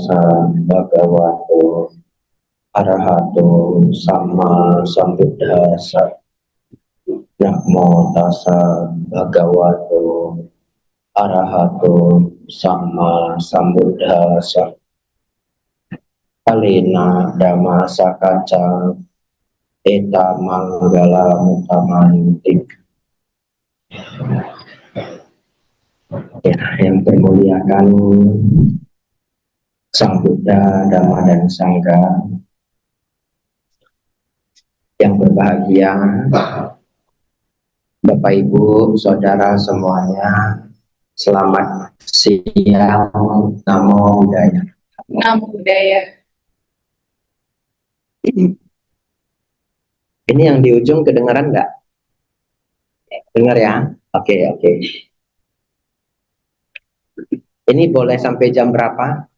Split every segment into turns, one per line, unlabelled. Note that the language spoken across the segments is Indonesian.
tassa bhagavato arahato sama sambuddhassa. Namo tassa bhagavato arahato sama sambuddhassa. Kalina dhamma sakaca eta manggala mutamantik. Ya, yang termuliakan Sang Buddha, Dhamma dan Sangha, yang berbahagia Bapak Ibu, Saudara semuanya, selamat siang. Namo Buddhaya.
Namo Buddhaya.
Ini yang di ujung kedengaran nggak? Dengar ya? Oke. Ini boleh sampai jam berapa?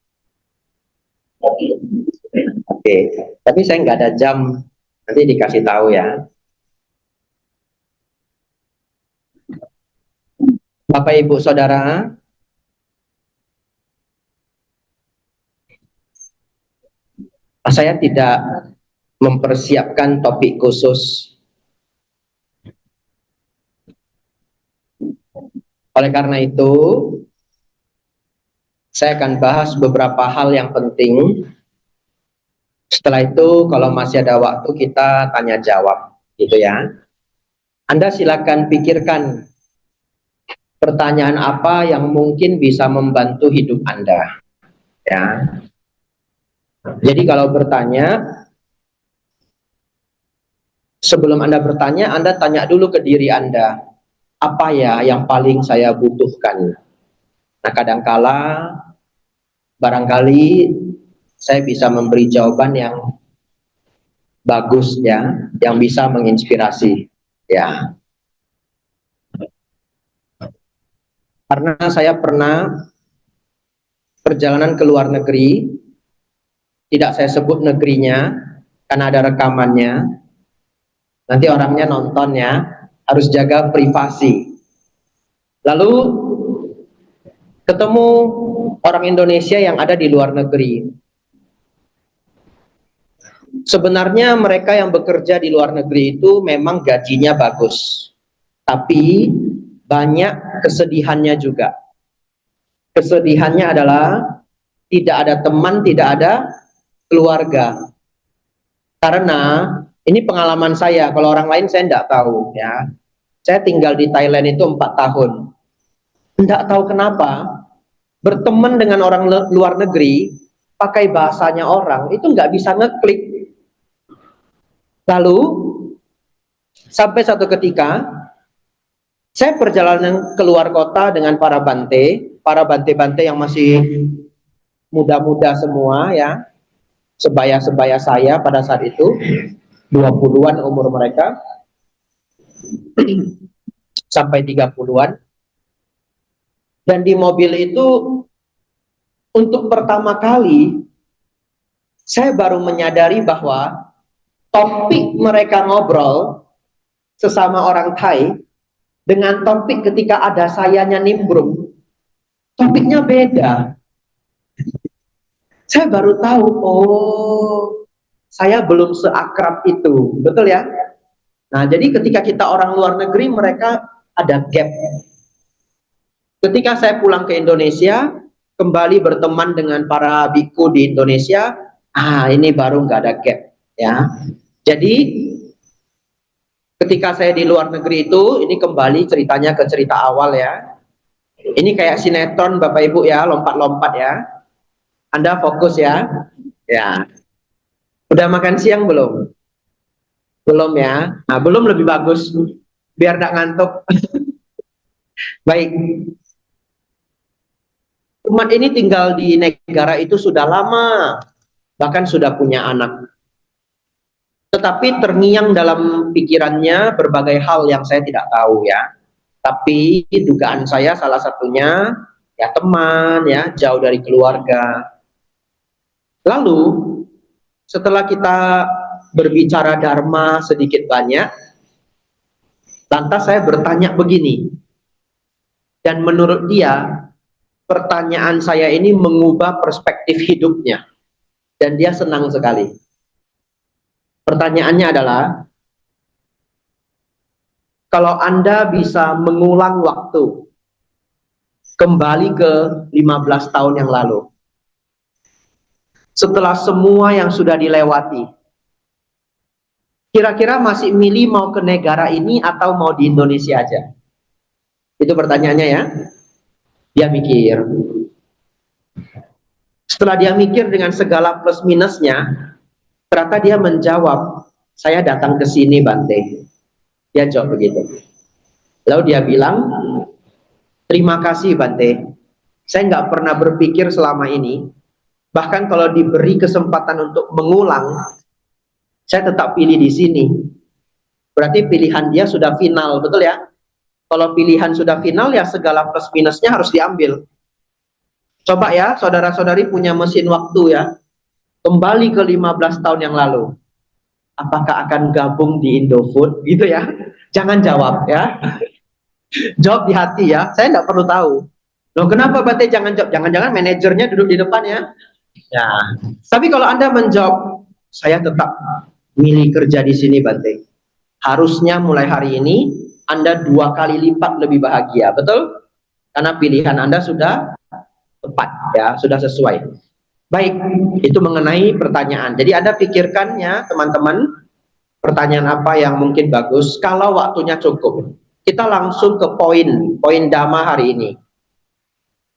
Oke. Tapi saya nggak ada jam, nanti dikasih tahu ya. Bapak Ibu Saudara, saya tidak mempersiapkan topik khusus. Oleh karena itu, saya akan bahas beberapa hal yang penting. Setelah itu, kalau masih ada waktu, kita tanya jawab, gitu ya. Anda silakan pikirkan pertanyaan apa yang mungkin bisa membantu hidup Anda, ya. Jadi kalau bertanya, sebelum Anda bertanya, Anda tanya dulu ke diri Anda, apa ya yang paling saya butuhkan? Nah, kadangkala barangkali saya bisa memberi jawaban yang bagus ya, yang bisa menginspirasi ya. Karena saya pernah perjalanan ke luar negeri, tidak saya sebut negerinya karena ada rekamannya. Nanti orangnya nonton ya, harus jaga privasi. Lalu ketemu orang Indonesia yang ada di luar negeri. Sebenarnya mereka yang bekerja di luar negeri itu memang gajinya bagus, tapi banyak kesedihannya juga. Kesedihannya adalah tidak ada teman, tidak ada keluarga. Karena ini pengalaman saya, kalau orang lain saya tidak tahu ya. Saya tinggal di Thailand itu 4 tahun. Tidak tahu kenapa berteman dengan orang luar negeri, pakai bahasanya orang itu nggak bisa ngeklik. Lalu sampai satu ketika saya perjalanan keluar kota dengan para bante yang masih muda-muda semua ya, sebaya-sebaya saya pada saat itu, 20-an umur mereka sampai 30-an. Dan di mobil itu untuk pertama kali saya baru menyadari bahwa topik mereka ngobrol sesama orang Thai dengan topik ketika ada sayanya nimbrung, topiknya beda. Saya baru tahu, oh, saya belum seakrab itu, betul ya? Nah, jadi ketika kita orang luar negeri, mereka ada gap. Ketika saya pulang ke Indonesia, kembali berteman dengan para biku di Indonesia, ini baru nggak ada gap, ya. Jadi ketika saya di luar negeri itu, ini kembali ceritanya ke cerita awal ya. Ini kayak sinetron Bapak Ibu ya, lompat-lompat ya. Anda fokus ya. Ya. Udah makan siang belum? Belum ya. Nah, belum lebih bagus biar tidak ngantuk. Baik. Umat ini tinggal di negara itu sudah lama, bahkan sudah punya anak. Tetapi terngiang dalam pikirannya berbagai hal yang saya tidak tahu ya. Tapi dugaan saya salah satunya ya teman ya, jauh dari keluarga. Lalu setelah kita berbicara dharma sedikit banyak, lantas saya bertanya begini. Dan menurut dia, pertanyaan saya ini mengubah perspektif hidupnya dan dia senang sekali. Pertanyaannya adalah, kalau Anda bisa mengulang waktu kembali ke 15 tahun yang lalu, setelah semua yang sudah dilewati, kira-kira masih milih mau ke negara ini atau mau di Indonesia aja? Itu pertanyaannya ya. Dia mikir. Setelah dia mikir dengan segala plus minusnya, ternyata dia menjawab, saya datang ke sini Bante. Dia jawab begitu. Lalu dia bilang, terima kasih Bante. Saya nggak pernah berpikir selama ini, bahkan kalau diberi kesempatan untuk mengulang, saya tetap pilih di sini. Berarti pilihan dia sudah final, betul ya? Kalau pilihan sudah final, ya segala plus minusnya harus diambil. Coba ya, saudara-saudari punya mesin waktu ya, kembali ke 15 tahun yang lalu. Apakah akan gabung di Indofood gitu ya? Jangan jawab ya. Jawab di hati ya. Saya nggak perlu tahu. Loh kenapa Bante jangan jawab? Jangan-jangan manajernya duduk di depan ya. Ya. Tapi kalau Anda menjawab, saya tetap milih kerja di sini Bante. Harusnya mulai hari ini Anda 2 kali lipat lebih bahagia, betul? Karena pilihan Anda sudah tepat ya, sudah sesuai. Baik, itu mengenai pertanyaan. Jadi Anda pikirkannya teman-teman, pertanyaan apa yang mungkin bagus. Kalau waktunya cukup, kita langsung ke poin Dhamma hari ini.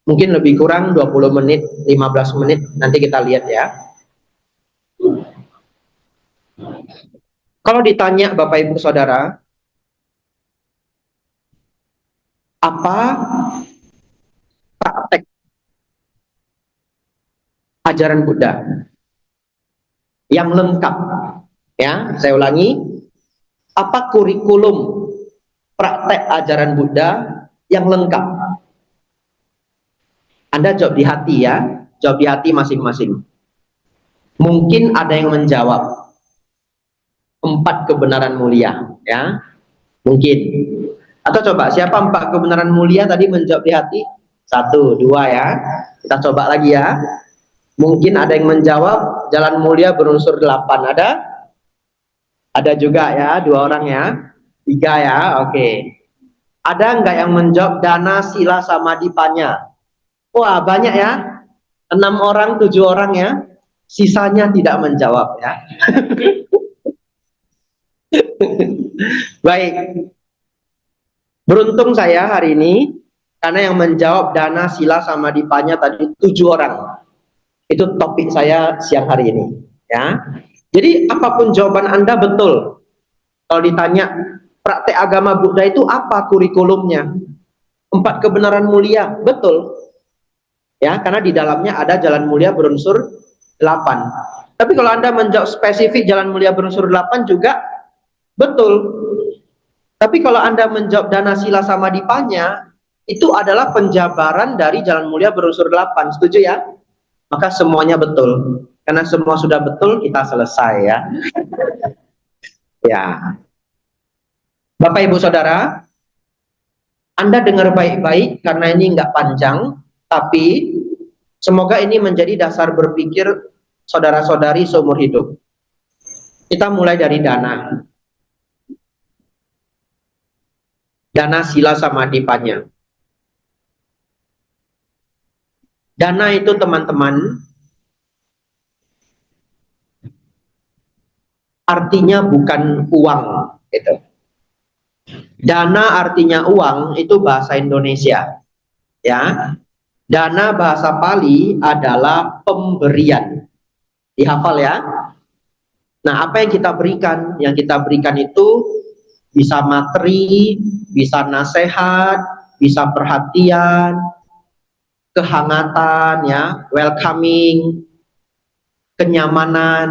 Mungkin lebih kurang 20 menit, 15 menit, nanti kita lihat ya. Kalau ditanya Bapak Ibu Saudara, apa praktek ajaran Buddha yang lengkap? Ya, saya ulangi, apa kurikulum praktek ajaran Buddha yang lengkap? Anda jawab di hati ya, jawab di hati masing-masing. Mungkin ada yang menjawab 4 kebenaran mulia, ya, mungkin. Atau coba siapa 4 kebenaran mulia tadi menjawab di hati? 1, 2 ya. Kita coba lagi ya. Mungkin ada yang menjawab jalan mulia berunsur 8. Ada? Ada juga ya, 2 orang ya. 3 ya, oke. Ada nggak yang menjawab dana sila samadipanya? Wah banyak ya. 6 orang, 7 orang ya. Sisanya tidak menjawab ya. Baik. Beruntung saya hari ini karena yang menjawab dana sila samadipanya tadi 7 orang. Itu topik saya siang hari ini ya. Jadi apapun jawaban Anda betul. Kalau ditanya praktek agama Buddha itu apa kurikulumnya? 4 kebenaran mulia, betul. Ya, karena di dalamnya ada jalan mulia berunsur 8. Tapi kalau Anda menjawab spesifik jalan mulia berunsur 8 juga betul. Tapi kalau Anda menjawab dana sila samadipanya, itu adalah penjabaran dari jalan mulia berunsur 8. Setuju ya? Maka semuanya betul. Karena semua sudah betul, kita selesai ya. Ya. Bapak Ibu Saudara, Anda dengar baik-baik karena ini nggak panjang, tapi semoga ini menjadi dasar berpikir saudara-saudari seumur hidup. Kita mulai dari dana. Dana sila samadipanya. Dana itu teman-teman artinya bukan uang gitu. Dana artinya uang itu bahasa Indonesia. Ya. Dana bahasa Pali adalah pemberian. Dihafal ya. Nah, apa yang kita berikan? Yang kita berikan itu bisa materi, bisa nasihat, bisa perhatian, kehangatan ya, welcoming, kenyamanan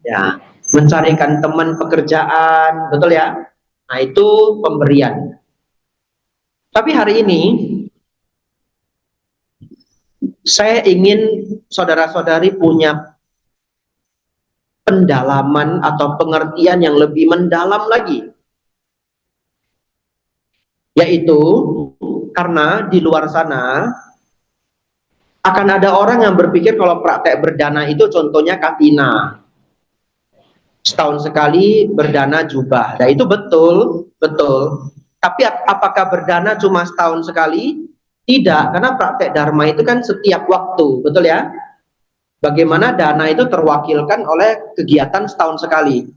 ya, mencarikan teman pekerjaan, betul ya? Nah, itu pemberian. Tapi hari ini saya ingin saudara-saudari punya pendalaman atau pengertian yang lebih mendalam lagi. Yaitu karena di luar sana Akan ada orang yang berpikir kalau praktek berdana itu contohnya Katina. Setahun sekali berdana jubah. Nah itu betul, betul. Tapi apakah berdana cuma setahun sekali? Tidak, karena praktek dharma itu kan setiap waktu, betul ya? Bagaimana dana itu terwakilkan oleh kegiatan setahun sekali.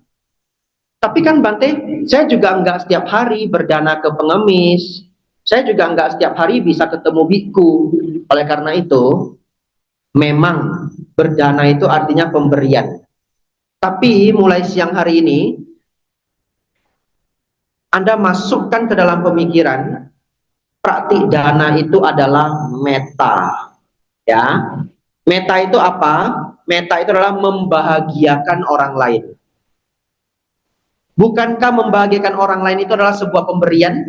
Tapi kan Bante, saya juga nggak setiap hari berdana ke pengemis. Saya juga nggak setiap hari bisa ketemu biku. Oleh karena itu, memang berdana itu artinya pemberian. Tapi mulai siang hari ini, Anda masukkan ke dalam pemikiran, praktik dana itu adalah meta. Ya, meta itu apa? Meta itu adalah membahagiakan orang lain. Bukankah membahagiakan orang lain itu adalah sebuah pemberian?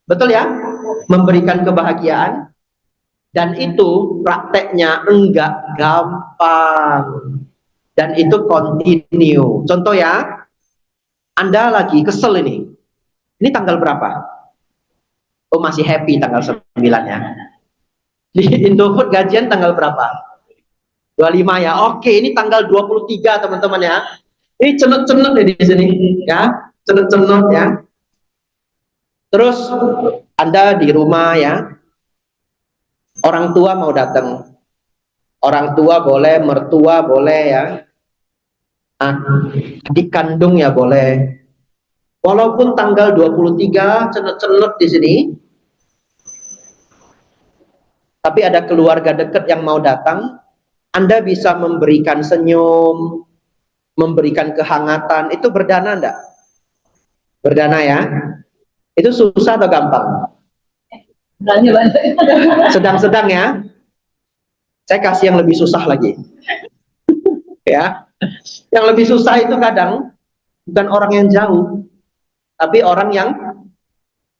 Betul ya? Memberikan kebahagiaan. Dan itu prakteknya enggak gampang. Dan itu continue. Contoh ya, Anda lagi kesel ini. Ini tanggal berapa? Oh masih happy tanggal 9-nya. Di Indofood gajian tanggal berapa? 25 ya. Oke, ini tanggal 23 teman-teman ya. Ini cenut-cenut di sini ya. Cenut-cenut ya. Terus Anda di rumah ya. Orang tua mau datang. Orang tua boleh, mertua boleh ya. Adik kandung ya boleh. Walaupun tanggal 23 cenut-cenut di sini, tapi ada keluarga dekat yang mau datang, Anda bisa memberikan senyum, memberikan kehangatan, itu berdana enggak? Berdana ya? Itu susah atau gampang? Sedang-sedang ya? Saya kasih yang lebih susah lagi. Ya, yang lebih susah itu kadang bukan orang yang jauh, tapi orang yang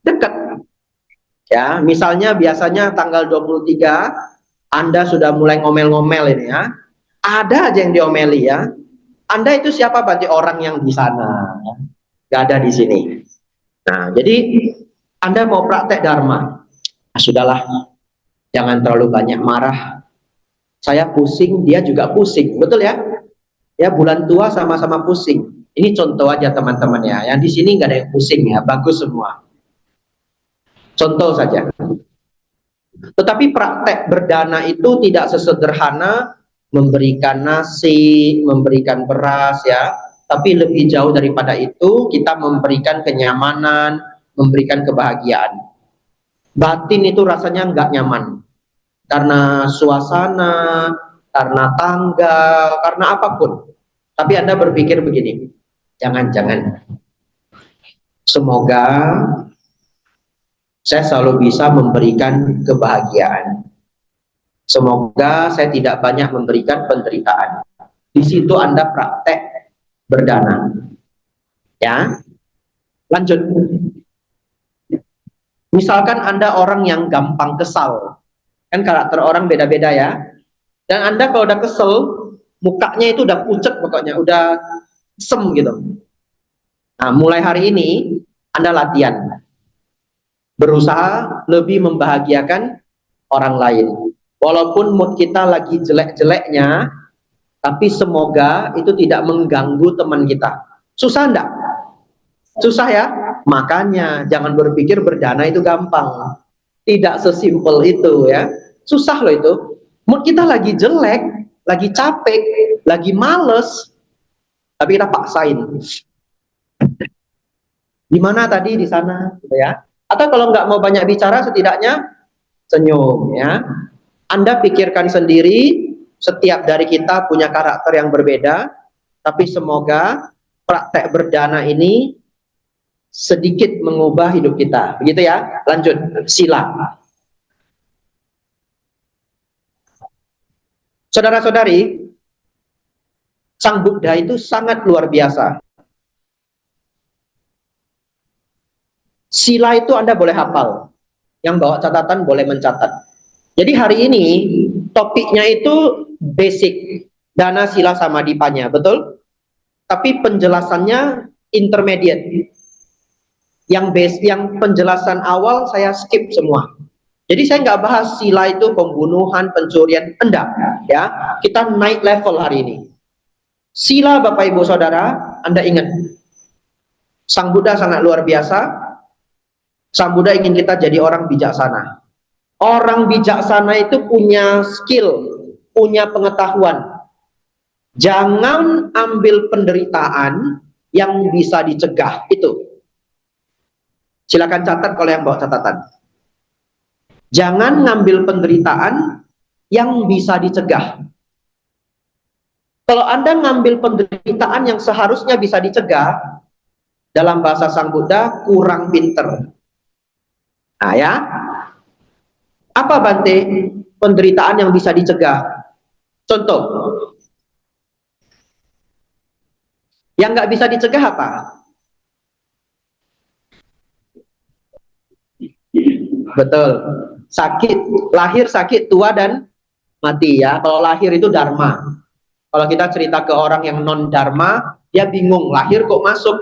dekat. Ya, misalnya biasanya tanggal 23 Anda sudah mulai ngomel-ngomel ini ya. Ada aja yang diomeli ya. Anda itu siapa berarti orang yang di sana. Gak ada di sini. Nah, jadi Anda mau praktek dharma. Nah, sudahlah. Jangan terlalu banyak marah. Saya pusing, dia juga pusing. Betul ya? Ya, bulan tua sama-sama pusing. Ini contoh aja teman-teman ya. Yang di sini nggak ada yang pusing ya, bagus semua. Contoh saja. Tetapi praktek berdana itu tidak sesederhana memberikan nasi, memberikan beras ya. Tapi lebih jauh daripada itu, kita memberikan kenyamanan, memberikan kebahagiaan. Batin itu rasanya nggak nyaman. Karena suasana, karena tanggal, karena apapun. Tapi Anda berpikir begini, jangan-jangan. Semoga saya selalu bisa memberikan kebahagiaan. Semoga saya tidak banyak memberikan penderitaan. Di situ Anda praktek berdana. Ya. Lanjut. Misalkan Anda orang yang gampang kesal. Kan karakter orang beda-beda ya. Dan Anda kalau udah kesel, mukanya itu udah pucet pokoknya, udah sem gitu. Nah, mulai hari ini Anda latihan. Berusaha lebih membahagiakan orang lain. Walaupun mood kita lagi jelek-jeleknya, tapi semoga itu tidak mengganggu teman kita. Susah enggak? Susah ya? Makanya jangan berpikir berdana itu gampang. Tidak sesimpel itu ya. Susah loh itu. Mood kita lagi jelek, lagi capek, lagi males, tapi kita paksain. Gimana tadi di sana, gitu ya? Atau kalau nggak mau banyak bicara, setidaknya senyum ya. Anda pikirkan sendiri, setiap dari kita punya karakter yang berbeda, tapi semoga praktek berdana ini sedikit mengubah hidup kita. Begitu ya? Lanjut, sila. Saudara-saudari, Sang Buddha itu sangat luar biasa. Sila itu Anda boleh hafal. Yang bawa catatan boleh mencatat. Jadi hari ini topiknya itu basic, dana sila samadipanya, betul? Tapi penjelasannya intermediate. Yang penjelasan awal saya skip semua. Jadi saya nggak bahas sila itu pembunuhan, pencurian, enggak. Ya, kita naik level hari ini. Sila Bapak Ibu Saudara, Anda ingat, Sang Buddha sangat luar biasa. Sang Buddha ingin kita jadi orang bijaksana. Orang bijaksana itu punya skill, punya pengetahuan. Jangan ambil penderitaan yang bisa dicegah. Itu. Silakan catat kalau yang bawa catatan. Jangan ngambil penderitaan yang bisa dicegah. Kalau Anda ngambil penderitaan yang seharusnya bisa dicegah, dalam bahasa Sang Buddha, kurang pinter. Nah ya, apa Bante penderitaan yang bisa dicegah? Contoh, yang nggak bisa dicegah apa? Betul, sakit, lahir, sakit, tua, dan mati ya. Kalau lahir itu dharma. Kalau kita cerita ke orang yang non dharma, dia bingung, lahir kok masuk.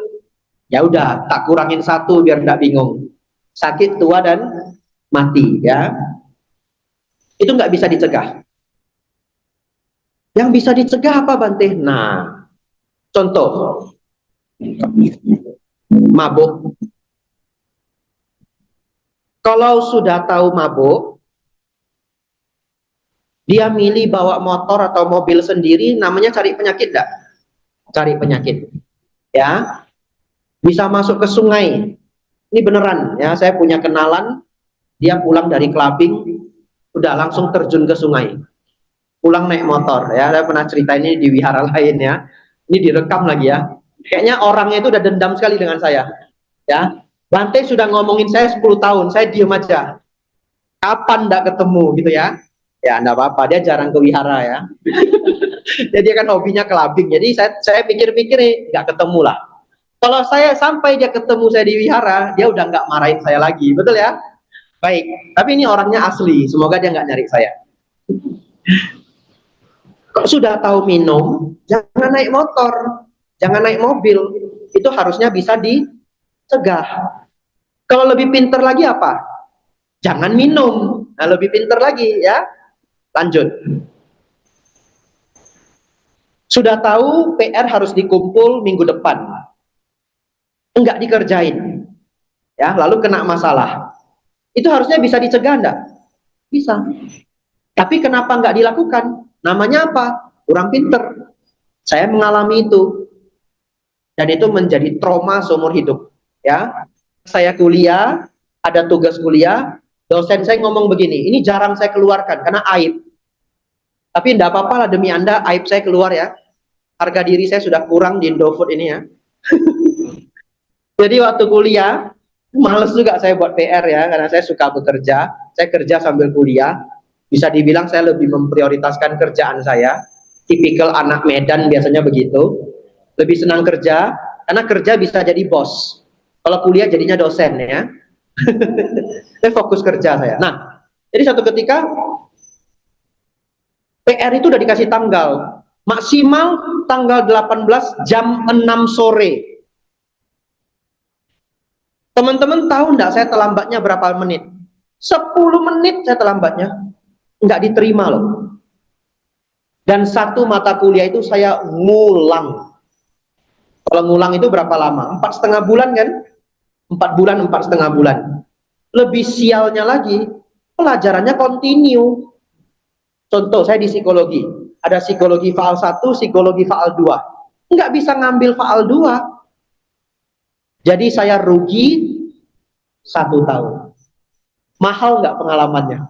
Ya udah, tak kurangin satu biar nggak bingung. Sakit, tua, dan mati ya. Itu nggak bisa dicegah. Yang bisa dicegah apa Bante? Nah, contoh, mabuk. Kalau sudah tahu mabuk, dia milih bawa motor atau mobil sendiri, namanya cari penyakit enggak? Cari penyakit. Ya. Bisa masuk ke sungai. Ini beneran ya, saya punya kenalan, dia pulang dari clubbing, udah langsung terjun ke sungai. Pulang naik motor ya, saya pernah cerita ini di wihara lain ya. Ini direkam lagi ya. Kayaknya orangnya itu udah dendam sekali dengan saya. Ya. Bante sudah ngomongin saya 10 tahun, saya diem aja. Kapan enggak ketemu gitu ya? Ya enggak apa-apa, dia jarang ke wihara ya. Jadi kan hobinya clubbing. Jadi saya pikir-pikir nih, enggak ketemu lah. Kalau saya sampai dia ketemu saya di wihara, dia udah nggak marahin saya lagi, betul ya? Baik, tapi ini orangnya asli, semoga dia nggak nyari saya. Kok sudah tahu minum, jangan naik motor, jangan naik mobil, itu harusnya bisa dicegah. Kalau lebih pinter lagi apa? Jangan minum, nah lebih pinter lagi ya. Lanjut. Sudah tahu PR harus dikumpul minggu depan. Enggak dikerjain ya, lalu kena masalah, itu harusnya bisa dicegah enggak? Bisa. Tapi kenapa enggak dilakukan? Namanya apa? Kurang pinter. Saya mengalami itu dan itu menjadi trauma seumur hidup ya. Saya kuliah, ada tugas kuliah, dosen saya ngomong begini, ini jarang saya keluarkan karena aib, tapi enggak apa-apa lah, demi Anda aib saya keluar ya, harga diri saya sudah kurang di Indofood ini ya. Jadi waktu kuliah, males juga saya buat PR ya, karena saya suka bekerja, saya kerja sambil kuliah, bisa dibilang saya lebih memprioritaskan kerjaan saya, tipikal anak Medan biasanya begitu, lebih senang kerja, karena kerja bisa jadi bos, kalau kuliah jadinya dosen ya. Saya fokus kerja saya. Nah, jadi satu ketika, PR itu udah dikasih tanggal, maksimal tanggal 18 jam 6 sore. Teman-teman tahu enggak saya terlambatnya berapa menit? 10 menit saya terlambatnya. Enggak diterima loh. Dan satu mata kuliah itu saya ngulang. Kalau ngulang itu berapa lama? 4,5 bulan kan? 4 bulan, 4,5 bulan. Lebih sialnya lagi, pelajarannya continue. Contoh, saya di psikologi. Ada psikologi faal 1, psikologi faal 2. Enggak bisa ngambil faal 2. Jadi saya rugi 1 tahun. Mahal nggak pengalamannya?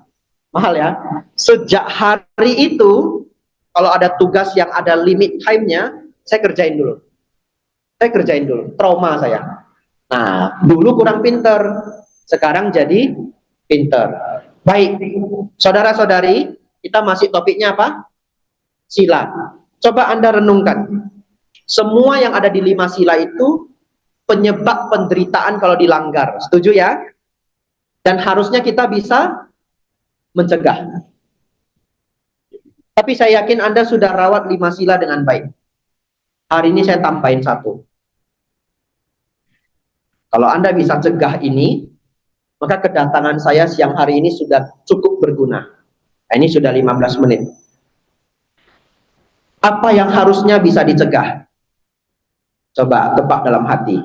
Mahal ya. Sejak hari itu, kalau ada tugas yang ada limit time-nya, saya kerjain dulu. Saya kerjain dulu. Trauma saya. Nah, dulu kurang pinter, sekarang jadi pinter. Baik, saudara-saudari, kita masih topiknya apa? Sila. Coba Anda renungkan. Semua yang ada di 5 sila itu penyebab penderitaan kalau dilanggar. Setuju ya? Dan harusnya kita bisa mencegah. Tapi saya yakin Anda sudah rawat 5 sila dengan baik. Hari ini saya tambahin 1. Kalau Anda bisa cegah ini, Maka kedatangan saya siang hari ini sudah cukup berguna. Nah, ini sudah 15 menit. Apa yang harusnya bisa dicegah? Coba tebak dalam hati.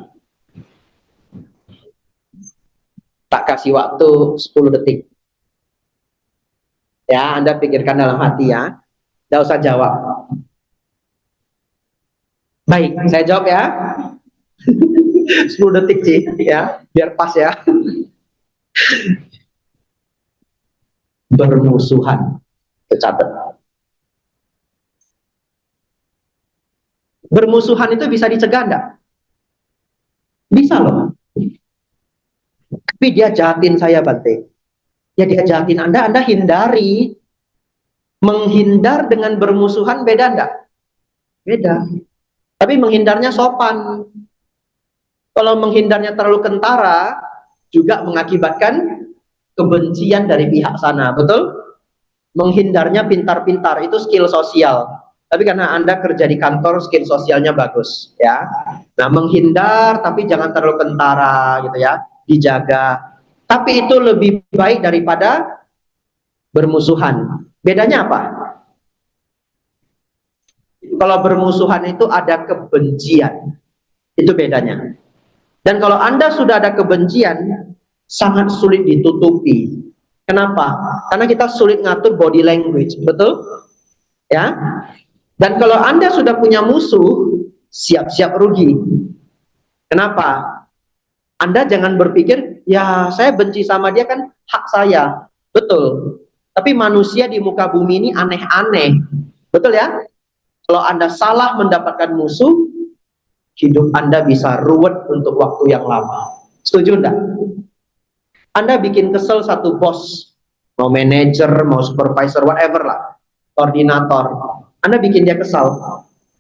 Tak kasih waktu 10 detik. Ya, Anda pikirkan dalam hati ya. Tidak usah jawab. Baik, saya jawab ya. 10 detik sih, ya, biar pas ya. Bermusuhan. Tercatat. Bermusuhan itu bisa dicegah enggak? Bisa loh. Tapi dia jahatin saya, Bante. Ya dia jahatin Anda hindari. Menghindar dengan bermusuhan beda enggak? Beda. Tapi menghindarnya sopan. Kalau menghindarnya terlalu kentara, juga mengakibatkan kebencian dari pihak sana, betul? Menghindarnya pintar-pintar, itu skill sosial. Tapi karena Anda kerja di kantor, skill sosialnya bagus, ya. Nah, menghindar tapi jangan terlalu kentara, gitu ya, dijaga. Tapi itu lebih baik daripada bermusuhan. Bedanya apa? Kalau bermusuhan itu ada kebencian, itu bedanya. Dan kalau Anda sudah ada kebencian, sangat sulit ditutupi. Kenapa? Karena kita sulit ngatur body language, betul? Ya. Dan kalau Anda sudah punya musuh, siap-siap rugi. Kenapa? Anda jangan berpikir, ya saya benci sama dia kan hak saya. Betul. Tapi manusia di muka bumi ini aneh-aneh. Betul ya? Kalau Anda salah mendapatkan musuh, hidup Anda bisa ruwet untuk waktu yang lama. Setuju enggak? Anda bikin kesel satu bos, mau manajer, mau supervisor, whatever lah, koordinator. Anda bikin dia kesal.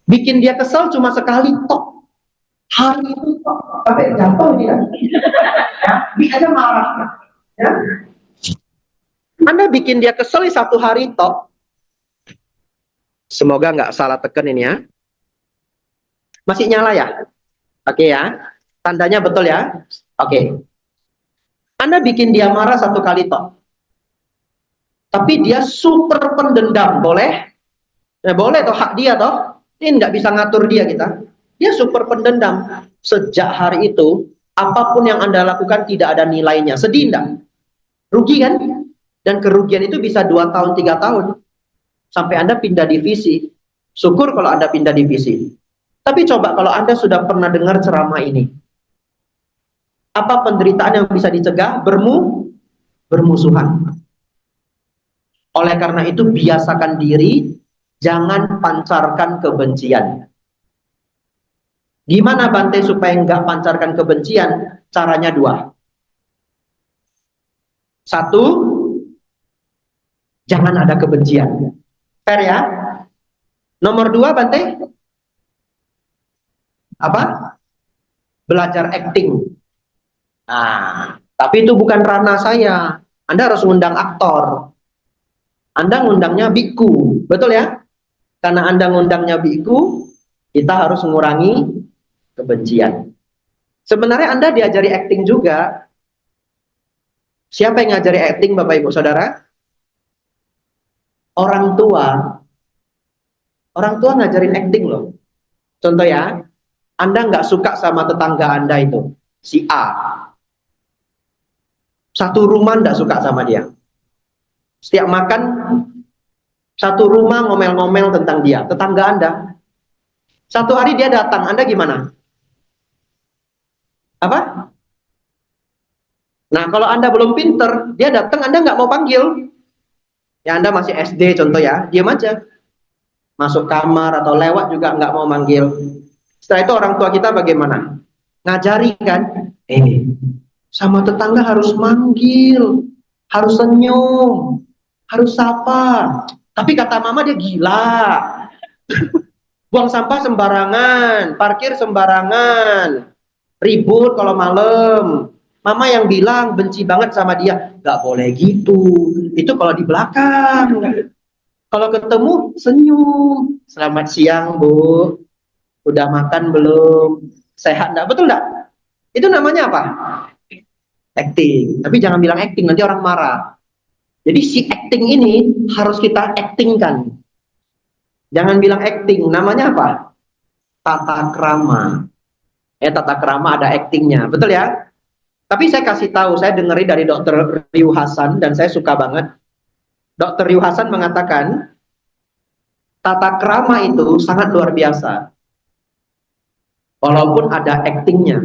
Bikin dia kesal cuma sekali, tok. Hari itu tok. Sampai jatuh dia. Ya, dia aja marah. Ya. Anda bikin dia kesel satu hari, tok. Semoga nggak salah tekan ini ya. Masih nyala ya? Oke ya. Tandanya betul ya? Oke. Anda bikin dia marah satu kali toh. Tapi dia super pendendam, boleh? Ya, boleh toh, hak dia toh. Ini nggak bisa ngatur dia kita. Dia super pendendam. Sejak hari itu, apapun yang Anda lakukan tidak ada nilainya. Sedih enggak? Rugi kan? Dan kerugian itu bisa 2 tahun, 3 tahun. Sampai Anda pindah divisi. Syukur kalau Anda pindah divisi. Tapi coba kalau Anda sudah pernah dengar ceramah ini. Apa penderitaan yang bisa dicegah? Bermusuhan. Oleh karena itu biasakan diri, jangan pancarkan kebencian. Gimana Bante supaya nggak pancarkan kebencian? Caranya 2. 1, jangan ada kebencian. Fair ya? Nomor 2 Bante? Apa? Belajar acting. Nah, tapi itu bukan ranah saya. Anda harus ngundang aktor. Anda ngundangnya biku, betul ya? Karena Anda ngundangnya biku, kita harus mengurangi kebencian. Sebenarnya Anda diajari acting juga. Siapa yang ngajari acting, Bapak Ibu Saudara? Orang tua. Orang tua ngajarin acting loh. Contoh ya, Anda nggak suka sama tetangga Anda itu, si A. Satu rumah nggak suka sama dia. Setiap makan, satu rumah ngomel-ngomel tentang dia, tetangga Anda. Satu hari dia datang, Anda gimana? Apa? Nah, kalau Anda belum pinter, dia datang, Anda nggak mau panggil. Ya, Anda masih SD contoh ya, diam aja. Masuk kamar atau lewat juga nggak mau manggil. Setelah itu orang tua kita bagaimana? Ngajari kan? Sama tetangga harus manggil, harus senyum, harus sapa. Tapi kata mama dia gila. Buang sampah sembarangan, parkir sembarangan, ribut kalau malam. Mama yang bilang benci banget sama dia. Gak boleh gitu. Itu kalau di belakang. Kalau ketemu senyum. Selamat siang Bu. Udah makan belum? Sehat enggak? Betul enggak? Itu namanya apa? acting. Tapi jangan bilang acting, nanti orang marah. Jadi si acting ini harus kita actingkan. Jangan bilang acting, namanya apa? Tata krama. Tata krama ada actingnya, betul ya? Tapi saya kasih tahu, saya dengerin dari Dr. Ryu Hasan dan saya suka banget. Dr. Ryu Hasan mengatakan, tata krama itu sangat luar biasa. Walaupun ada actingnya.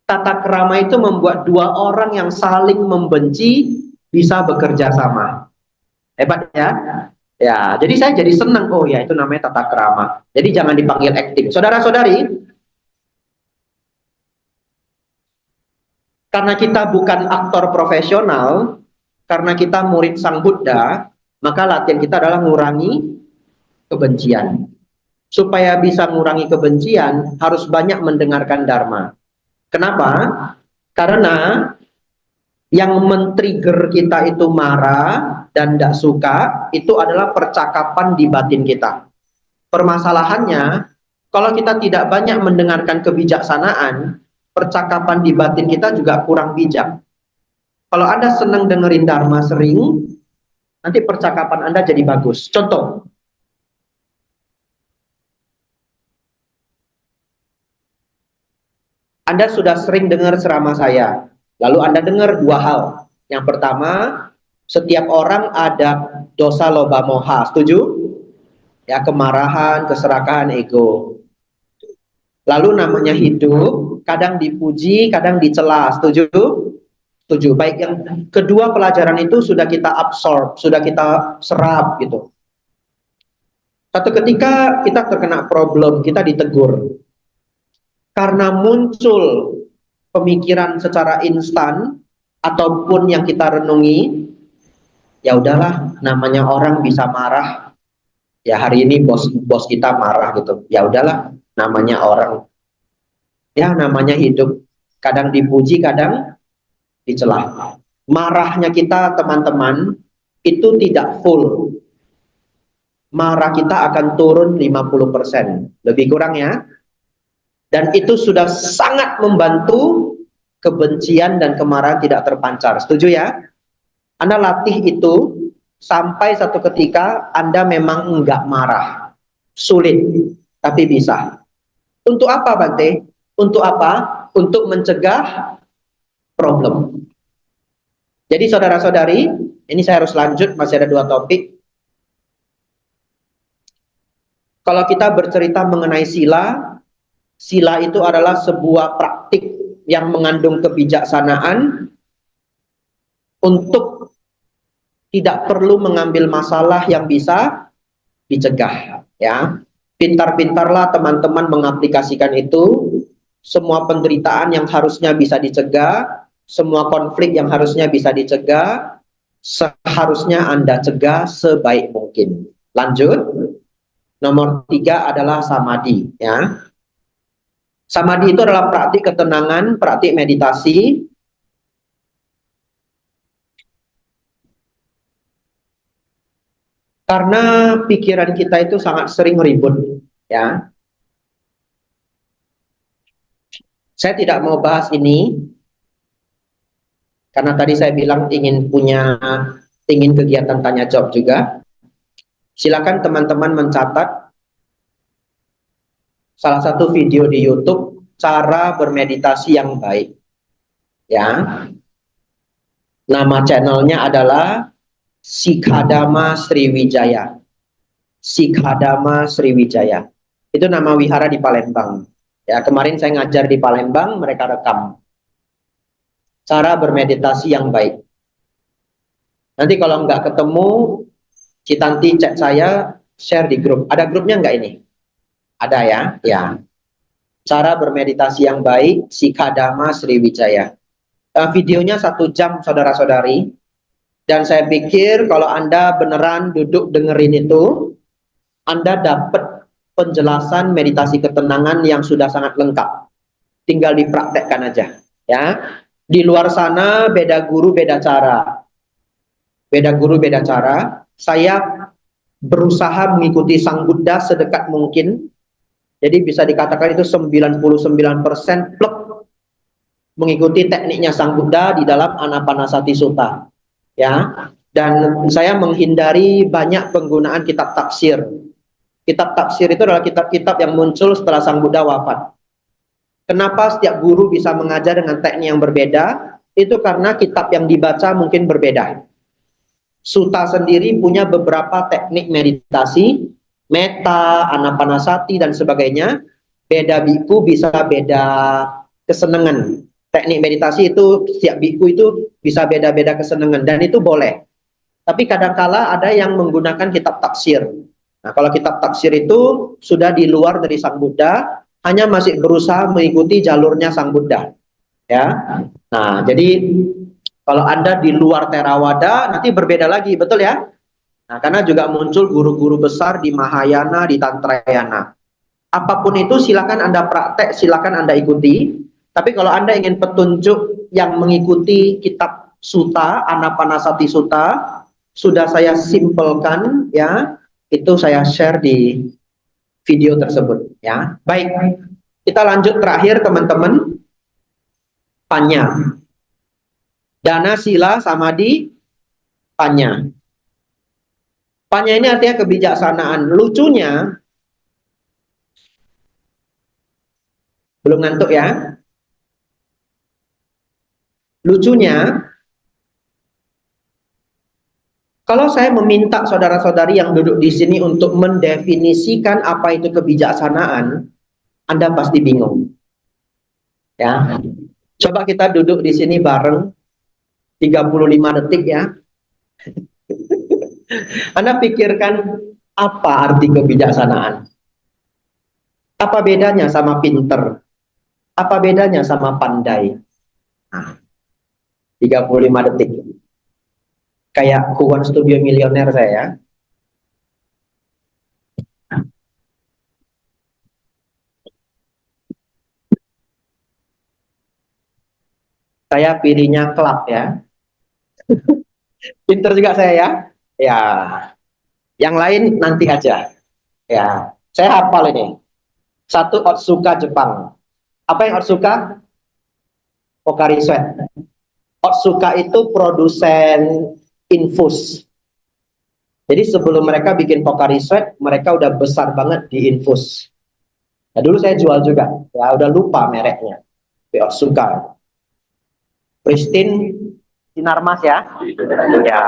Tata krama itu membuat dua orang yang saling membenci bisa bekerja sama. Hebat ya? Ya, jadi saya jadi senang. Oh ya, itu namanya tata krama. Jadi jangan dipanggil acting. Saudara-saudari, karena kita bukan aktor profesional, karena kita murid Sang Buddha, maka latihan kita adalah ngurangi kebencian. Supaya bisa ngurangi kebencian, harus banyak mendengarkan Dharma. Kenapa? Karena yang men-trigger kita itu marah dan tidak suka, itu adalah percakapan di batin kita. Permasalahannya, kalau kita tidak banyak mendengarkan kebijaksanaan, percakapan di batin kita juga kurang bijak. Kalau Anda senang dengerin Dharma sering, nanti percakapan Anda jadi bagus. Contoh, Anda sudah sering dengar ceramah saya, lalu Anda dengar dua hal. Yang pertama, setiap orang ada dosa loba moha, setuju? Ya, kemarahan, keserakahan, ego. Lalu namanya hidup, kadang dipuji, kadang dicela, setuju? Setuju. Baik, yang kedua pelajaran itu sudah kita absorb, sudah kita serap gitu. Satu ketika kita terkena problem, kita ditegur. Karena muncul pemikiran secara instan ataupun yang kita renungi, ya udahlah, namanya orang bisa marah. Ya hari ini bos kita marah gitu. Ya udahlah, namanya orang. Ya namanya hidup. Kadang dipuji, kadang dicela. Marahnya kita teman-teman itu tidak full. Marah kita akan turun 50%. Lebih kurang ya. Dan itu sudah sangat membantu kebencian dan kemarahan tidak terpancar. Setuju ya? Anda latih itu sampai satu ketika Anda memang enggak marah. Sulit, tapi bisa. Untuk apa, Bante? Untuk apa? Untuk mencegah problem. Jadi saudara-saudari, ini saya harus lanjut, masih ada dua topik. Kalau kita bercerita mengenai sila, sila itu adalah sebuah praktik yang mengandung kebijaksanaan untuk tidak perlu mengambil masalah yang bisa dicegah. Ya, pintar-pintarlah teman-teman mengaplikasikan itu. Semua penderitaan yang harusnya bisa dicegah, semua konflik yang harusnya bisa dicegah, seharusnya Anda cegah sebaik mungkin. Lanjut, nomor 3 adalah samadhi. Ya. Samadhi itu adalah praktik ketenangan, praktik meditasi. Karena pikiran kita itu sangat sering ribut, ya. Saya tidak mau bahas ini, karena tadi saya bilang ingin kegiatan tanya jawab juga. Silakan teman-teman mencatat salah satu video di YouTube, cara bermeditasi yang baik. Ya. Nama channelnya adalah Sikhadama Sriwijaya. Sikhadama Sriwijaya. Itu nama wihara di Palembang. Ya, kemarin saya ngajar di Palembang, mereka rekam. Cara bermeditasi yang baik. Nanti kalau nggak ketemu, Citanti cek saya, share di grup. Ada grupnya nggak ini? Ada ya? Ya. Cara bermeditasi yang baik, Sikhadama Sriwijaya. Videonya 1 jam, saudara-saudari. Dan saya pikir kalau Anda beneran duduk dengerin itu, Anda dapat penjelasan meditasi ketenangan yang sudah sangat lengkap. Tinggal dipraktekkan aja. Ya. Di luar sana beda guru, beda cara. Beda guru, beda cara. Saya berusaha mengikuti Sang Buddha sedekat mungkin. Jadi bisa dikatakan itu 99% plek. mengikuti tekniknya Sang Buddha di dalam Anapanasati Sutta. Ya, dan saya menghindari banyak penggunaan kitab tafsir. Kitab tafsir itu adalah kitab-kitab yang muncul setelah Sang Buddha wafat. Kenapa setiap guru bisa mengajar dengan teknik yang berbeda? Itu karena kitab yang dibaca mungkin berbeda. Sutta sendiri punya beberapa teknik meditasi, metta, anapanasati, dan sebagainya. Beda biku bisa beda kesenangan. Teknik meditasi itu, setiap biku itu bisa beda-beda kesenangan, dan itu boleh. Tapi kadangkala ada yang menggunakan kitab tafsir. Nah, kalau kitab tafsir itu sudah di luar dari Sang Buddha, hanya masih berusaha mengikuti jalurnya Sang Buddha. Ya. Nah, jadi kalau Anda di luar Theravada nanti berbeda lagi, betul ya? Nah, karena juga muncul guru-guru besar di Mahayana, di Tantrayana. Apapun itu silakan Anda praktek, silakan Anda ikuti. Tapi kalau Anda ingin petunjuk yang mengikuti kitab Sutta, Anapanasati Sutta, sudah saya simpelkan ya, itu saya share di video tersebut ya. Baik, kita lanjut terakhir teman-teman. Panya. Dana, sila, samadhi, panya. Panya ini artinya kebijaksanaan. Lucunya, belum ngantuk ya. Lucunya, kalau saya meminta saudara-saudari yang duduk di sini untuk mendefinisikan apa itu kebijaksanaan, Anda pasti bingung. Ya. Coba kita duduk di sini bareng 35 detik ya. Anda pikirkan apa arti kebijaksanaan? Apa bedanya sama pinter? Apa bedanya sama pandai? Nah, 35 detik. Kayak Who Wants to be a Millionaire saya. Saya pilihnya klub ya. Pinter juga saya ya. Ya. Yang lain nanti aja. Ya. Saya hafal ini. Satu, Otsuka Jepang. Apa yang Otsuka? Pocari Sweat. Otsuka itu produsen infus. Jadi sebelum mereka bikin Pocari Sweat, mereka udah besar banget di infus. Nah, dulu saya jual juga. Ya, udah lupa mereknya. Tapi Otsuka. Pristine Sinarmas ya. Ya.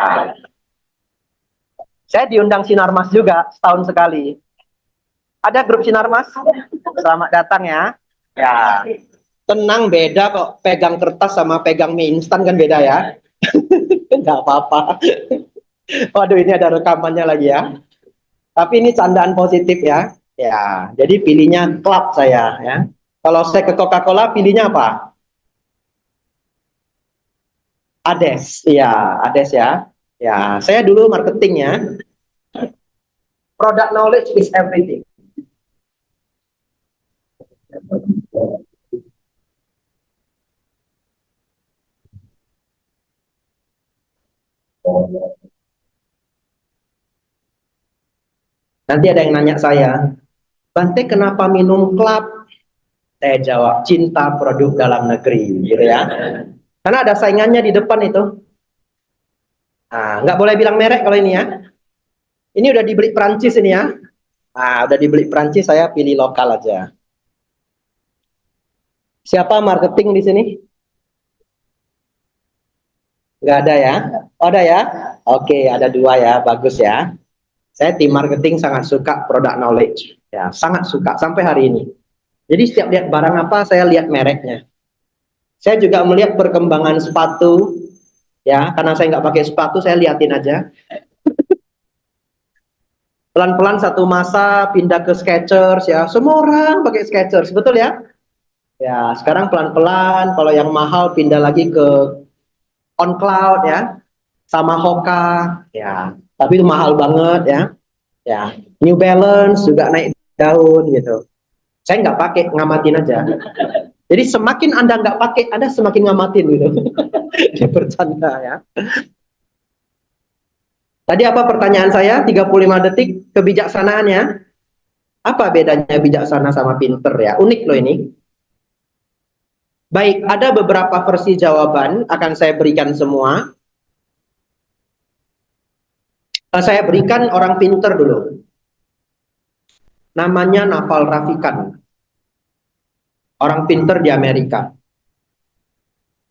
Saya diundang Sinarmas juga setahun sekali. Ada grup Sinarmas? Selamat datang ya. Ya. Tenang, beda kok. Pegang kertas sama pegang mie instan kan beda ya. Enggak apa-apa. Waduh, ini ada rekamannya lagi ya. Tapi ini candaan positif ya. Ya, jadi pilihnya klub saya ya. Kalau saya ke Coca-Cola pilihnya apa? Ades, ya, Ades ya. Ya, saya dulu marketingnya. Product knowledge is everything. Nanti ada yang nanya saya, Bante kenapa minum klub? Saya jawab, cinta produk dalam negeri, gitu ya. Karena ada saingannya di depan itu. Nah, nggak boleh bilang merek kalau ini ya. Ini udah dibeli Prancis ini ya. Nah, udah dibeli Prancis, saya pilih lokal aja. Siapa marketing di sini? Nggak ada ya? Oh, ada ya? Oke, ada dua ya, bagus ya. Saya tim marketing sangat suka product knowledge. Ya, sangat suka sampai hari ini. Jadi setiap lihat barang apa, saya lihat mereknya. Saya juga melihat perkembangan sepatu. Ya, karena saya nggak pakai sepatu, saya liatin aja. Pelan-pelan satu masa pindah ke Skechers ya. Semua orang pakai Skechers, betul ya? Ya, sekarang pelan-pelan kalau yang mahal pindah lagi ke On Cloud ya. Sama Hoka ya. Tapi itu mahal banget ya. Ya, New Balance juga naik daun gitu. Saya nggak pakai, ngamatin aja. Jadi semakin Anda nggak pakai, Anda semakin ngamatin gitu. Dia bercanda ya. Tadi apa pertanyaan saya? 35 detik kebijaksanaannya. Apa bedanya bijaksana sama pinter ya? Unik loh ini. Baik, ada beberapa versi jawaban akan saya berikan semua. Saya berikan orang pinter dulu. Namanya Naval Ravikant. Orang pinter di Amerika.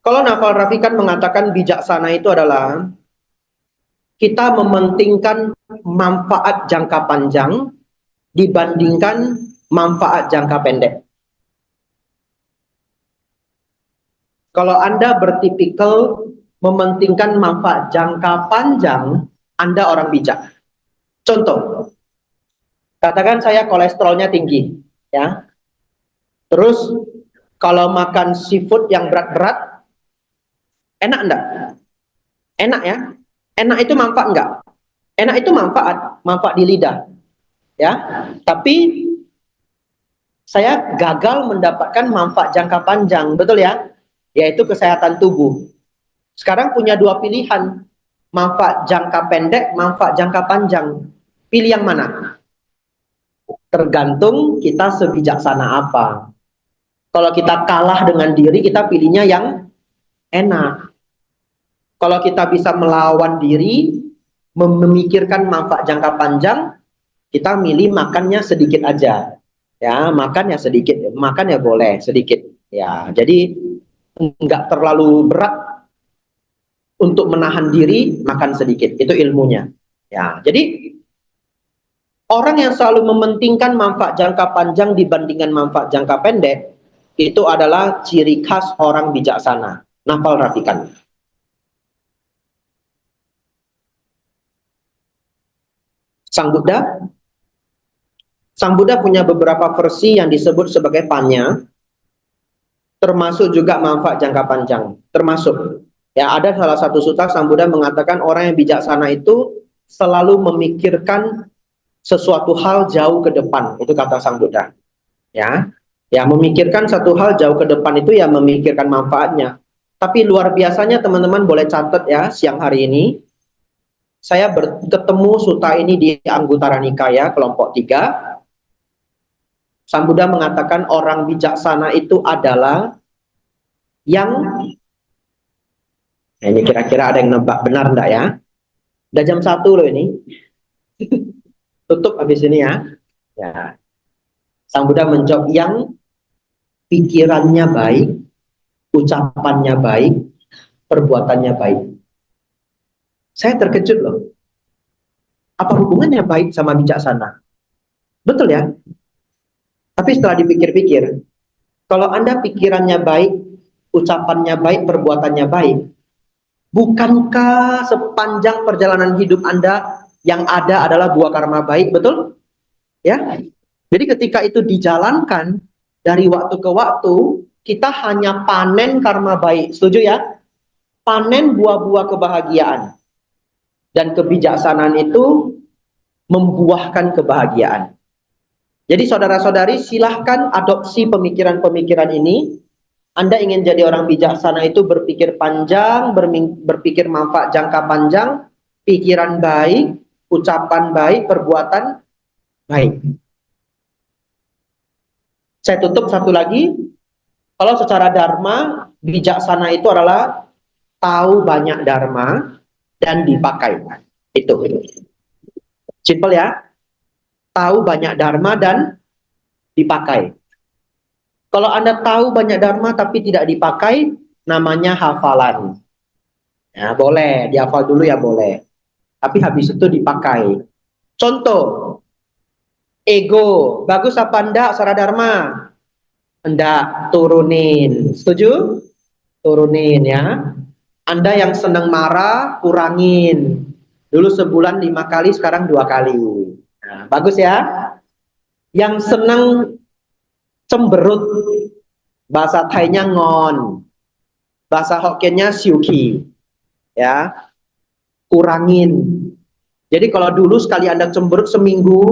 Kalau Naval Ravikant mengatakan bijaksana itu adalah kita mementingkan manfaat jangka panjang dibandingkan manfaat jangka pendek. Kalau Anda bertipikal mementingkan manfaat jangka panjang, Anda orang bijak. Contoh, katakan saya kolesterolnya tinggi, ya. Terus kalau makan seafood yang berat-berat, enak enggak? Enak ya? Enak itu manfaat enggak? Enak itu manfaat di lidah, ya. Tapi saya gagal mendapatkan manfaat jangka panjang, betul ya? Yaitu kesehatan tubuh. Sekarang punya dua pilihan, manfaat jangka pendek, manfaat jangka panjang. Pilih yang mana? Tergantung kita sebijaksana apa. Kalau kita kalah dengan diri, kita pilihnya yang enak. Kalau kita bisa melawan diri, memikirkan manfaat jangka panjang, kita milih makannya sedikit aja. Ya, makan ya sedikit, makan ya boleh sedikit. Ya, jadi nggak terlalu berat untuk menahan diri, makan sedikit. Itu ilmunya. Ya, jadi orang yang selalu mementingkan manfaat jangka panjang dibandingkan manfaat jangka pendek, itu adalah ciri khas orang bijaksana. Naval Ravikant. Sang Buddha? Sang Buddha punya beberapa versi yang disebut sebagai panya, termasuk juga manfaat jangka panjang. Termasuk. Ya, ada salah satu sutta Sang Buddha mengatakan orang yang bijaksana itu selalu memikirkan sesuatu hal jauh ke depan. Itu kata Sang Buddha. Ya, ya memikirkan satu hal jauh ke depan itu ya memikirkan manfaatnya. Tapi luar biasanya teman-teman boleh catat ya siang hari ini. Saya ketemu sutta ini di Anguttara Nikaya kelompok 3. Sang Buddha mengatakan orang bijaksana itu adalah yang, nah ini kira-kira ada yang nebak benar enggak ya? Udah jam 1 loh ini. Tutup habis ini ya. Ya. Sang Buddha menjawab yang pikirannya baik, ucapannya baik, perbuatannya baik. Saya terkejut loh. Apa hubungannya baik sama bijaksana? Betul ya? Tapi setelah dipikir-pikir, kalau Anda pikirannya baik, ucapannya baik, perbuatannya baik, bukankah sepanjang perjalanan hidup Anda yang ada adalah buah karma baik, betul? Ya. Jadi ketika itu dijalankan dari waktu ke waktu, kita hanya panen karma baik. Setuju ya? Panen buah-buah kebahagiaan. Dan kebijaksanaan itu membuahkan kebahagiaan. Jadi saudara-saudari silahkan adopsi pemikiran-pemikiran ini. Anda ingin jadi orang bijaksana itu berpikir panjang, berpikir manfaat jangka panjang, pikiran baik, ucapan baik, perbuatan baik. Saya tutup satu lagi. Kalau secara dharma, bijaksana itu adalah tahu banyak dharma dan dipakai. Itu. Simple ya. Tahu banyak dharma dan dipakai. Kalau Anda tahu banyak dharma tapi tidak dipakai, namanya hafalan. Ya, boleh, dihafal dulu ya boleh. Tapi habis itu dipakai. Contoh, ego, bagus apa enggak secara dharma? Enggak, turunin. Setuju? Turunin ya. Anda yang senang marah, kurangin. Dulu sebulan 5 kali, sekarang 2 kali. Nah, bagus ya. Yang senang cemberut, bahasa Thainya ngon, bahasa Hokkiennya siuki, ya, kurangin. Jadi kalau dulu sekali Anda cemberut seminggu,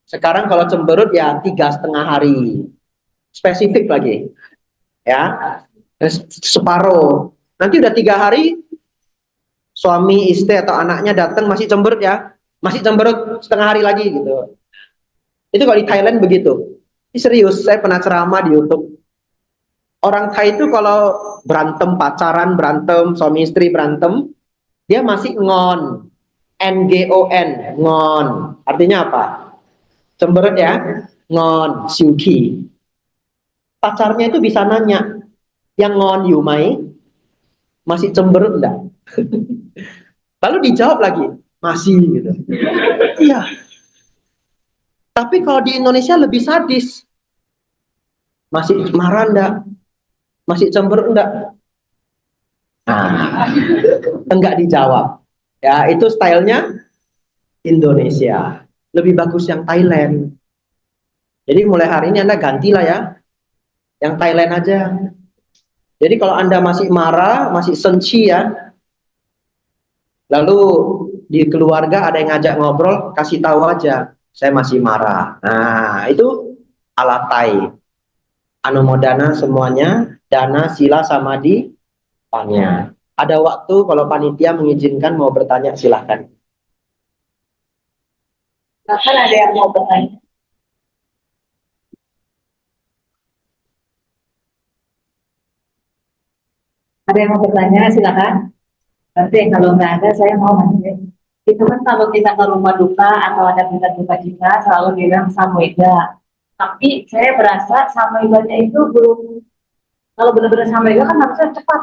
sekarang kalau cemberut ya 3,5 hari, spesifik lagi, ya, separuh. Nanti udah 3 hari, suami, istri atau anaknya datang masih cemberut ya, masih cemberut setengah hari lagi gitu. Itu kalau di Thailand begitu. Ini serius, saya pernah ceramah di YouTube. Orang Thai itu kalau berantem, pacaran, berantem, suami istri berantem, dia masih ngon. Ngon, ngon. Artinya apa? Cemberut ya? Ngon, siuki. Pacarnya itu bisa nanya, yang ngon Yumai, masih cemberut enggak? Lalu dijawab lagi, masih gitu. Iya. Tapi kalau di Indonesia lebih sadis. Masih marah enggak? Masih cemberut enggak? Nah, enggak dijawab. Ya, itu stylenya Indonesia. Lebih bagus yang Thailand. Jadi mulai hari ini Anda gantilah ya. Yang Thailand aja. Jadi kalau Anda masih marah, masih senci ya. Lalu di keluarga ada yang ngajak ngobrol, kasih tahu aja, saya masih marah. Nah, itu ala Thai. Anumodana semuanya, dana, sila, samadhi, tanya. Ada waktu kalau panitia mengizinkan mau bertanya silahkan.
Bahkan ada yang mau bertanya. Ada yang mau bertanya, silakan. Nanti kalau nggak ada, saya mau nanti. Itu kan kalau kita ke rumah duka atau ada berita duka kita selalu bilang samwega. Tapi saya berasa samweganya itu belum, kalau benar-benar samwega kan harusnya cepat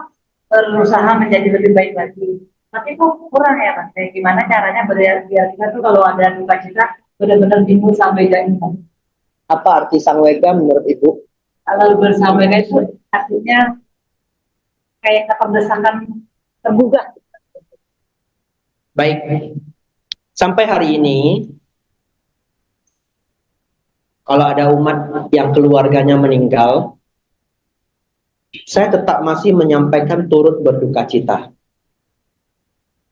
berusaha menjadi lebih baik lagi. Tapi kok kurang ya Mas? Gimana caranya biar kita tuh kalau ada duka cita benar-benar bingung samweganya.
Apa arti sangwega menurut Ibu?
Kalau bersamwega itu artinya kayak keterdesakan tergugah.
Baik, sampai hari ini, kalau ada umat yang keluarganya meninggal, saya tetap masih menyampaikan turut berduka cita.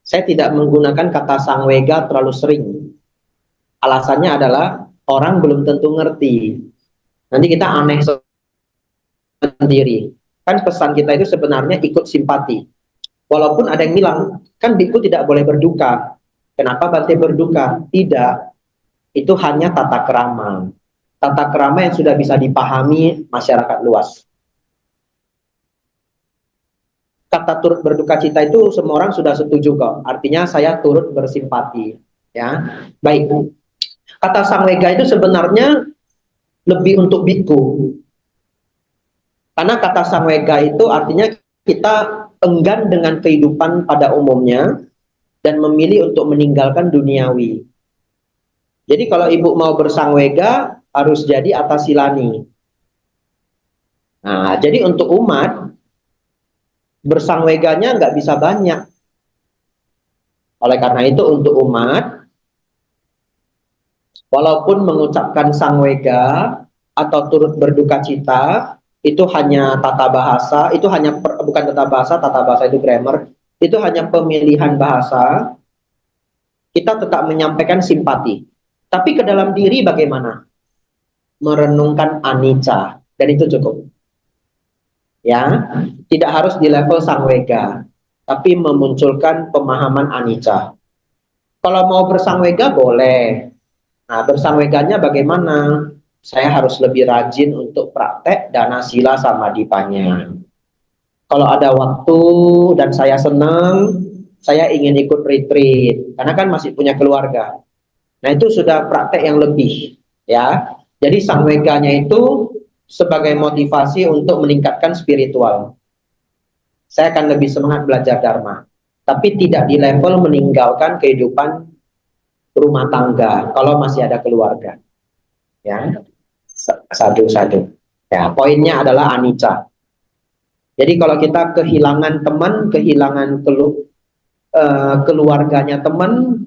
Saya tidak menggunakan kata sangwega terlalu sering. Alasannya adalah orang belum tentu ngerti. Nanti kita aneh sendiri. Kan pesan kita itu sebenarnya ikut simpati. Walaupun ada yang bilang, kan biku tidak boleh berduka. Kenapa Bante berduka? Tidak. Itu hanya tata krama. Tata krama yang sudah bisa dipahami masyarakat luas. Kata turut berduka cita itu semua orang sudah setuju kok. Artinya saya turut bersimpati. Ya, baik. Kata sangwega itu sebenarnya lebih untuk biku. Karena kata sangwega itu artinya kita enggan dengan kehidupan pada umumnya dan memilih untuk meninggalkan duniawi. Jadi kalau ibu mau bersangwega harus jadi atasilani. Nah, jadi untuk umat bersangweganya nggak bisa banyak. Oleh karena itu untuk umat, walaupun mengucapkan sangwega atau turut berduka cita, itu hanya tata bahasa, itu hanya bukan tata bahasa itu grammar, itu hanya pemilihan bahasa, kita tetap menyampaikan simpati. Tapi ke dalam diri bagaimana? Merenungkan anicca, dan itu cukup. Ya, tidak harus di level sangwega, tapi memunculkan pemahaman anicca. Kalau mau bersangwega boleh. Nah, bersangweganya bagaimana? Saya harus lebih rajin untuk praktek dana sila sama dipanya. Kalau ada waktu dan saya senang, saya ingin ikut retreat, karena kan masih punya keluarga. Nah, itu sudah praktek yang lebih, ya. Jadi sangweganya itu sebagai motivasi untuk meningkatkan spiritual. Saya akan lebih semangat belajar dharma, tapi tidak di level meninggalkan kehidupan rumah tangga kalau masih ada keluarga. Ya, satu-satu. Ya, poinnya adalah anicca. Jadi kalau kita kehilangan teman, kehilangan keluarganya teman,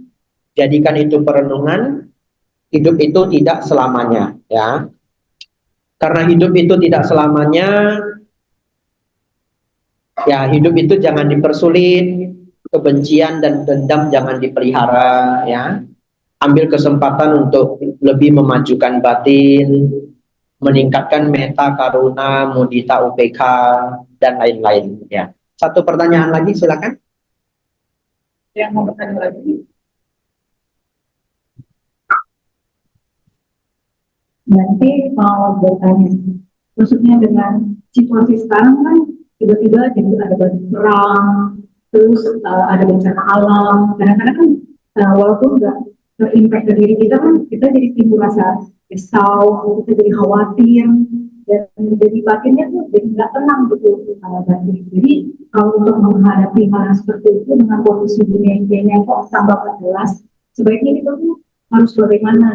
jadikan itu perenungan. Hidup itu tidak selamanya, ya. Karena hidup itu tidak selamanya, ya hidup itu jangan dipersulit, kebencian dan dendam jangan dipelihara, ya. Ambil kesempatan untuk lebih memajukan batin, meningkatkan meta, karuna, mudita, UPK, dan lain-lain, ya. Satu pertanyaan lagi, silakan.
Yang mau bertanya lagi. Nanti mau bertanya, maksudnya dengan situasi sekarang kan tiba-tiba jadi ada banyak perang, terus ada bencana alam. Kadang-kadang kan walaupun nggak terimpact ke diri kita kan, kita jadi timbul rasa risau, kita jadi khawatir, dan jadi batinnya tuh jadi nggak tenang gitu batin. Jadi kalau untuk menghadapi hal seperti itu dengan kondisi dunia yang kayaknya kok tambah nggak jelas, sebaiknya kita tuh harus bagaimana?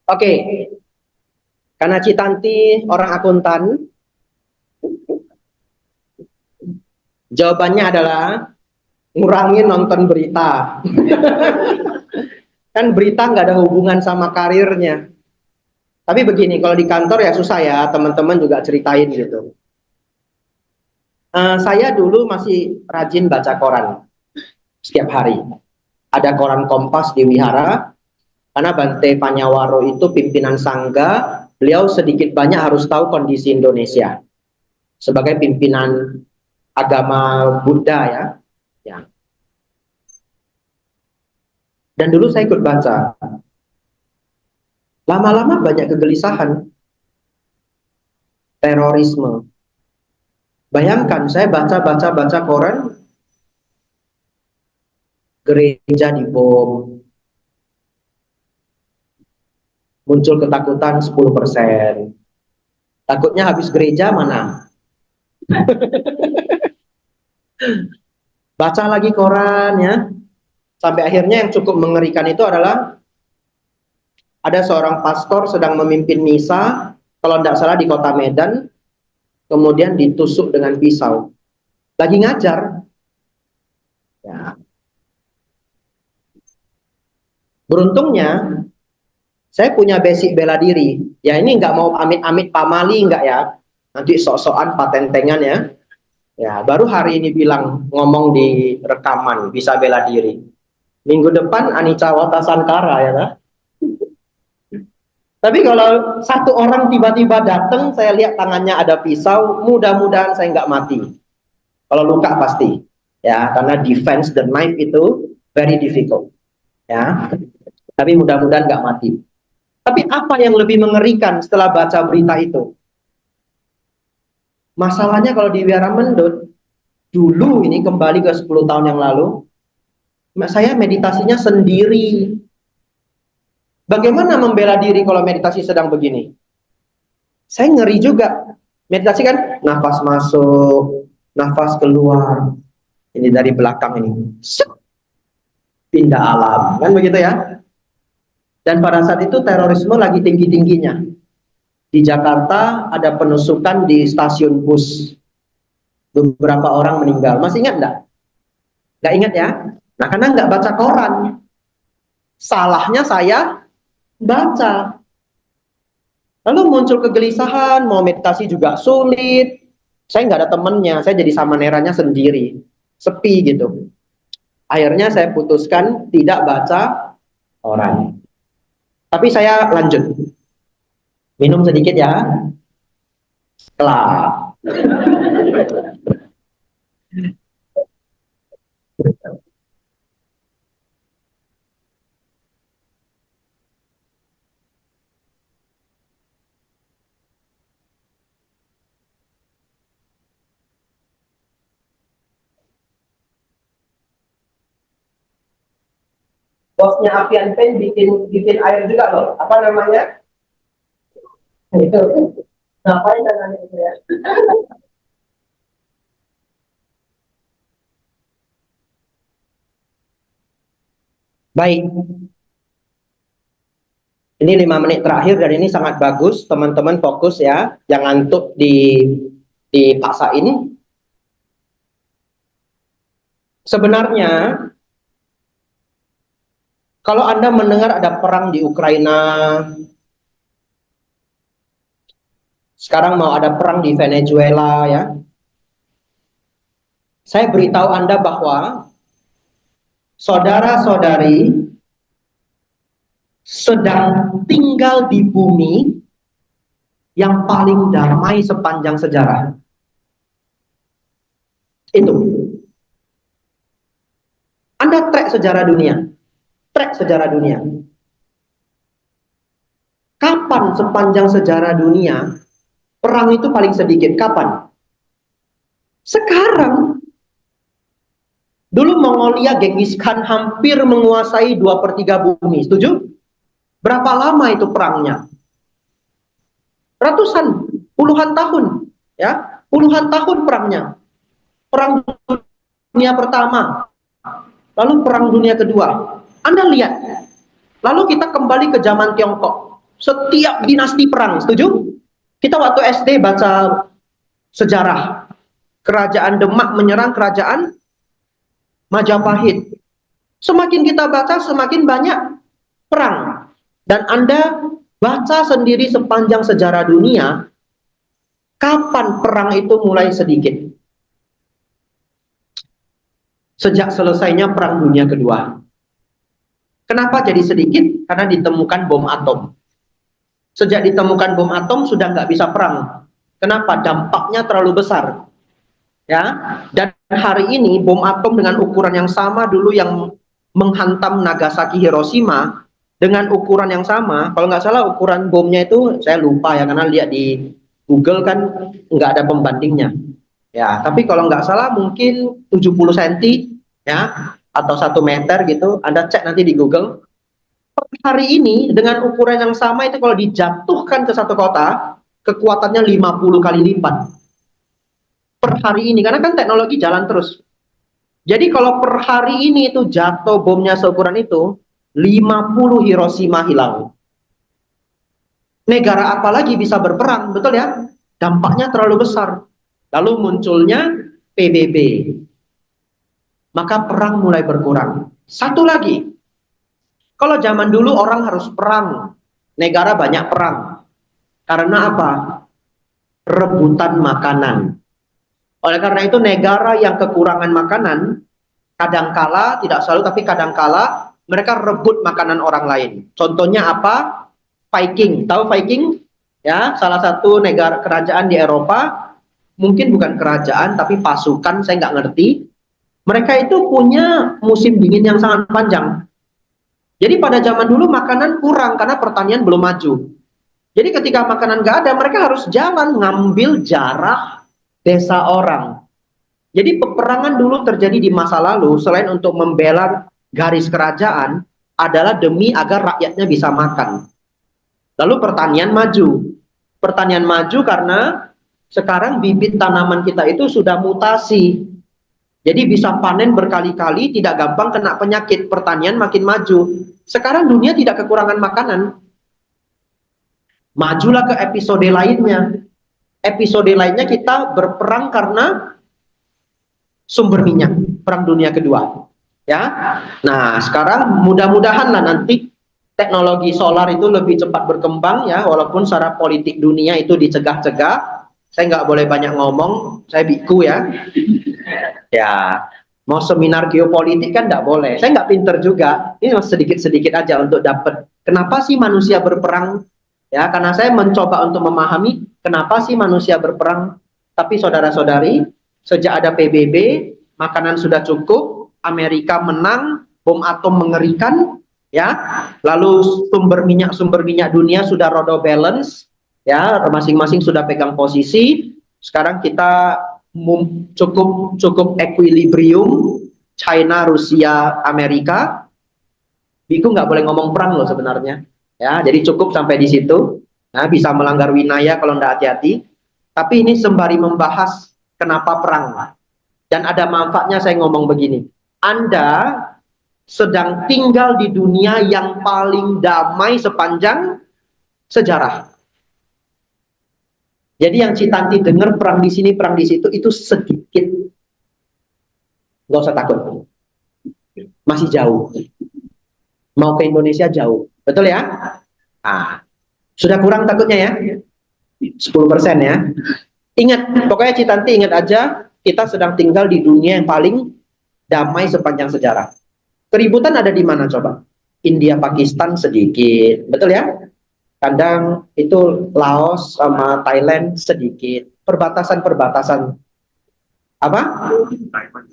Oke, karena Citanti orang akuntan, jawabannya adalah ngurangin nonton berita. Kan berita nggak ada hubungan sama karirnya. Tapi begini, kalau di kantor ya susah ya, teman-teman juga ceritain gitu. Saya dulu masih rajin baca koran setiap hari. Ada koran Kompas di Wihara, karena Bante Panyawaro itu pimpinan Sangga, beliau sedikit banyak harus tahu kondisi Indonesia sebagai pimpinan agama Buddha ya. Ya. Dan dulu saya ikut baca. Lama-lama banyak kegelisahan, terorisme. Bayangkan saya baca koran, gereja dibom, muncul ketakutan 10%. Takutnya habis gereja mana? Baca lagi koran ya. Sampai akhirnya yang cukup mengerikan itu adalah ada seorang pastor sedang memimpin misa, kalau tidak salah di kota Medan, kemudian ditusuk dengan pisau. Lagi ngajar. Ya. Beruntungnya, saya punya basic bela diri. Ya ini nggak mau amit-amit pamali nggak ya. Nanti sok-sokan patentengan ya. Ya, baru hari ini bilang ngomong di rekaman bisa bela diri. Minggu depan Anicca Watasantara ya kan? Tapi kalau satu orang tiba-tiba datang, saya lihat tangannya ada pisau, mudah-mudahan saya nggak mati. Kalau luka pasti, ya karena defense the knife itu very difficult, ya. Tapi mudah-mudahan nggak mati. Tapi apa yang lebih mengerikan setelah baca berita itu? Masalahnya kalau di Wihara Mendut, dulu ini kembali ke 10 tahun yang lalu, saya meditasinya sendiri. Bagaimana membela diri kalau meditasi sedang begini? Saya ngeri juga. Meditasi kan nafas masuk, nafas keluar. Ini dari belakang ini. Pindah alam. Kan begitu ya? Dan pada saat itu terorisme lagi tinggi-tingginya. Di Jakarta ada penusukan di stasiun bus. Beberapa orang meninggal. Masih ingat enggak? Nggak ingat ya? Nah, karena nggak baca koran. Salahnya saya baca. Lalu muncul kegelisahan, mau meditasi juga sulit. Saya nggak ada temennya, saya jadi samaneranya sendiri. Sepi gitu. Akhirnya saya putuskan tidak baca koran. Tapi saya lanjut. Minum sedikit ya. Setelah. Bosnya Avian Pen bikin air juga loh. Apa namanya? Itu. Ngapain dengan itu ya? Baik. Ini 5 menit terakhir dan ini sangat bagus. Teman-teman fokus ya. Jangan ngantuk dipaksain. Sebenarnya kalau Anda mendengar ada perang di Ukraina, sekarang mau ada perang di Venezuela ya. Saya beritahu Anda bahwa saudara-saudari sedang tinggal di bumi yang paling damai sepanjang sejarah. Itu. Anda track sejarah dunia. Track sejarah dunia. Kapan kapan sepanjang sejarah dunia perang itu paling sedikit? Kapan? Sekarang. Dulu Mongolia, Genghis Khan hampir menguasai 2/3 bumi. Setuju? Berapa lama itu perangnya? Ratusan, puluhan tahun. Ya, puluhan tahun perangnya. Perang dunia pertama, lalu perang dunia kedua. Anda lihat. Lalu kita kembali ke zaman Tiongkok. Setiap dinasti perang. Setuju? Kita waktu SD baca sejarah. Kerajaan Demak menyerang kerajaan Majapahit. Semakin kita baca, semakin banyak perang. Dan Anda baca sendiri sepanjang sejarah dunia, kapan perang itu mulai sedikit? Sejak selesainya Perang Dunia Kedua. Kenapa jadi sedikit? Karena ditemukan bom atom. Sejak ditemukan bom atom, sudah nggak bisa perang. Kenapa? Dampaknya terlalu besar. Ya, dan hari ini bom atom dengan ukuran yang sama dulu yang menghantam Nagasaki, Hiroshima dengan ukuran yang sama. Kalau nggak salah ukuran bomnya itu saya lupa ya, karena lihat di Google kan nggak ada pembandingnya. Ya, tapi kalau nggak salah mungkin 70 cm ya atau 1 meter gitu. Anda cek nanti di Google. Hari ini dengan ukuran yang sama itu kalau dijatuhkan ke satu kota, kekuatannya 50 kali lipat. Per hari ini, karena kan teknologi jalan terus. Jadi kalau per hari ini itu jatuh bomnya seukuran itu, 50 Hiroshima hilang. Negara apa lagi bisa berperang, betul ya? Dampaknya terlalu besar. Lalu munculnya PBB. Maka perang mulai berkurang. Satu lagi, kalau zaman dulu orang harus perang, negara banyak perang. Karena apa? Rebutan makanan. Oleh karena itu negara yang kekurangan makanan, kadangkala, tidak selalu tapi kadangkala mereka rebut makanan orang lain. Contohnya apa? Viking. Tahu Viking? Ya, salah satu negara kerajaan di Eropa, mungkin bukan kerajaan tapi pasukan, saya nggak ngerti. Mereka itu punya musim dingin yang sangat panjang. Jadi pada zaman dulu makanan kurang karena pertanian belum maju. Jadi ketika makanan nggak ada, mereka harus jalan ngambil jarah desa orang. Jadi peperangan dulu terjadi di masa lalu selain untuk membela garis kerajaan adalah demi agar rakyatnya bisa makan. Lalu pertanian maju. Pertanian maju karena sekarang bibit tanaman kita itu sudah mutasi. Jadi bisa panen berkali-kali, tidak gampang kena penyakit. Pertanian makin maju. Sekarang dunia tidak kekurangan makanan. Majulah ke episode lainnya. Episode lainnya kita berperang karena sumber minyak, Perang Dunia Kedua. Ya, nah sekarang mudah-mudahan lah nanti teknologi solar itu lebih cepat berkembang ya, walaupun secara politik dunia itu dicegah-cegah. Saya nggak boleh banyak ngomong, saya biku ya. Ya, mau seminar geopolitik kan nggak boleh. Saya nggak pinter juga. Ini sedikit-sedikit aja untuk dapat. Kenapa sih manusia berperang? Ya, karena saya mencoba untuk memahami kenapa sih manusia berperang. Tapi saudara-saudari, sejak ada PBB, makanan sudah cukup, Amerika menang, bom atom mengerikan, ya. Lalu sumber minyak dunia sudah rodo balance, ya, masing-masing sudah pegang posisi. Sekarang kita cukup equilibrium, China, Rusia, Amerika. Biku nggak boleh ngomong perang loh sebenarnya. Ya, jadi cukup sampai di situ. Nah, bisa melanggar winaya kalau tidak hati-hati. Tapi ini sembari membahas kenapa perang. Dan ada manfaatnya saya ngomong begini. Anda sedang tinggal di dunia yang paling damai sepanjang sejarah. Jadi yang Citanti dengar perang di sini, perang di situ, itu sedikit. Nggak usah takut. Masih jauh. Mau ke Indonesia jauh. Betul ya? Ah, sudah kurang takutnya ya? 10% ya. Ingat, pokoknya Citanti ingat aja, kita sedang tinggal di dunia yang paling damai sepanjang sejarah. Keributan ada di mana coba? India, Pakistan sedikit. Betul ya? Kadang itu Laos sama Thailand sedikit. Perbatasan-perbatasan. Apa?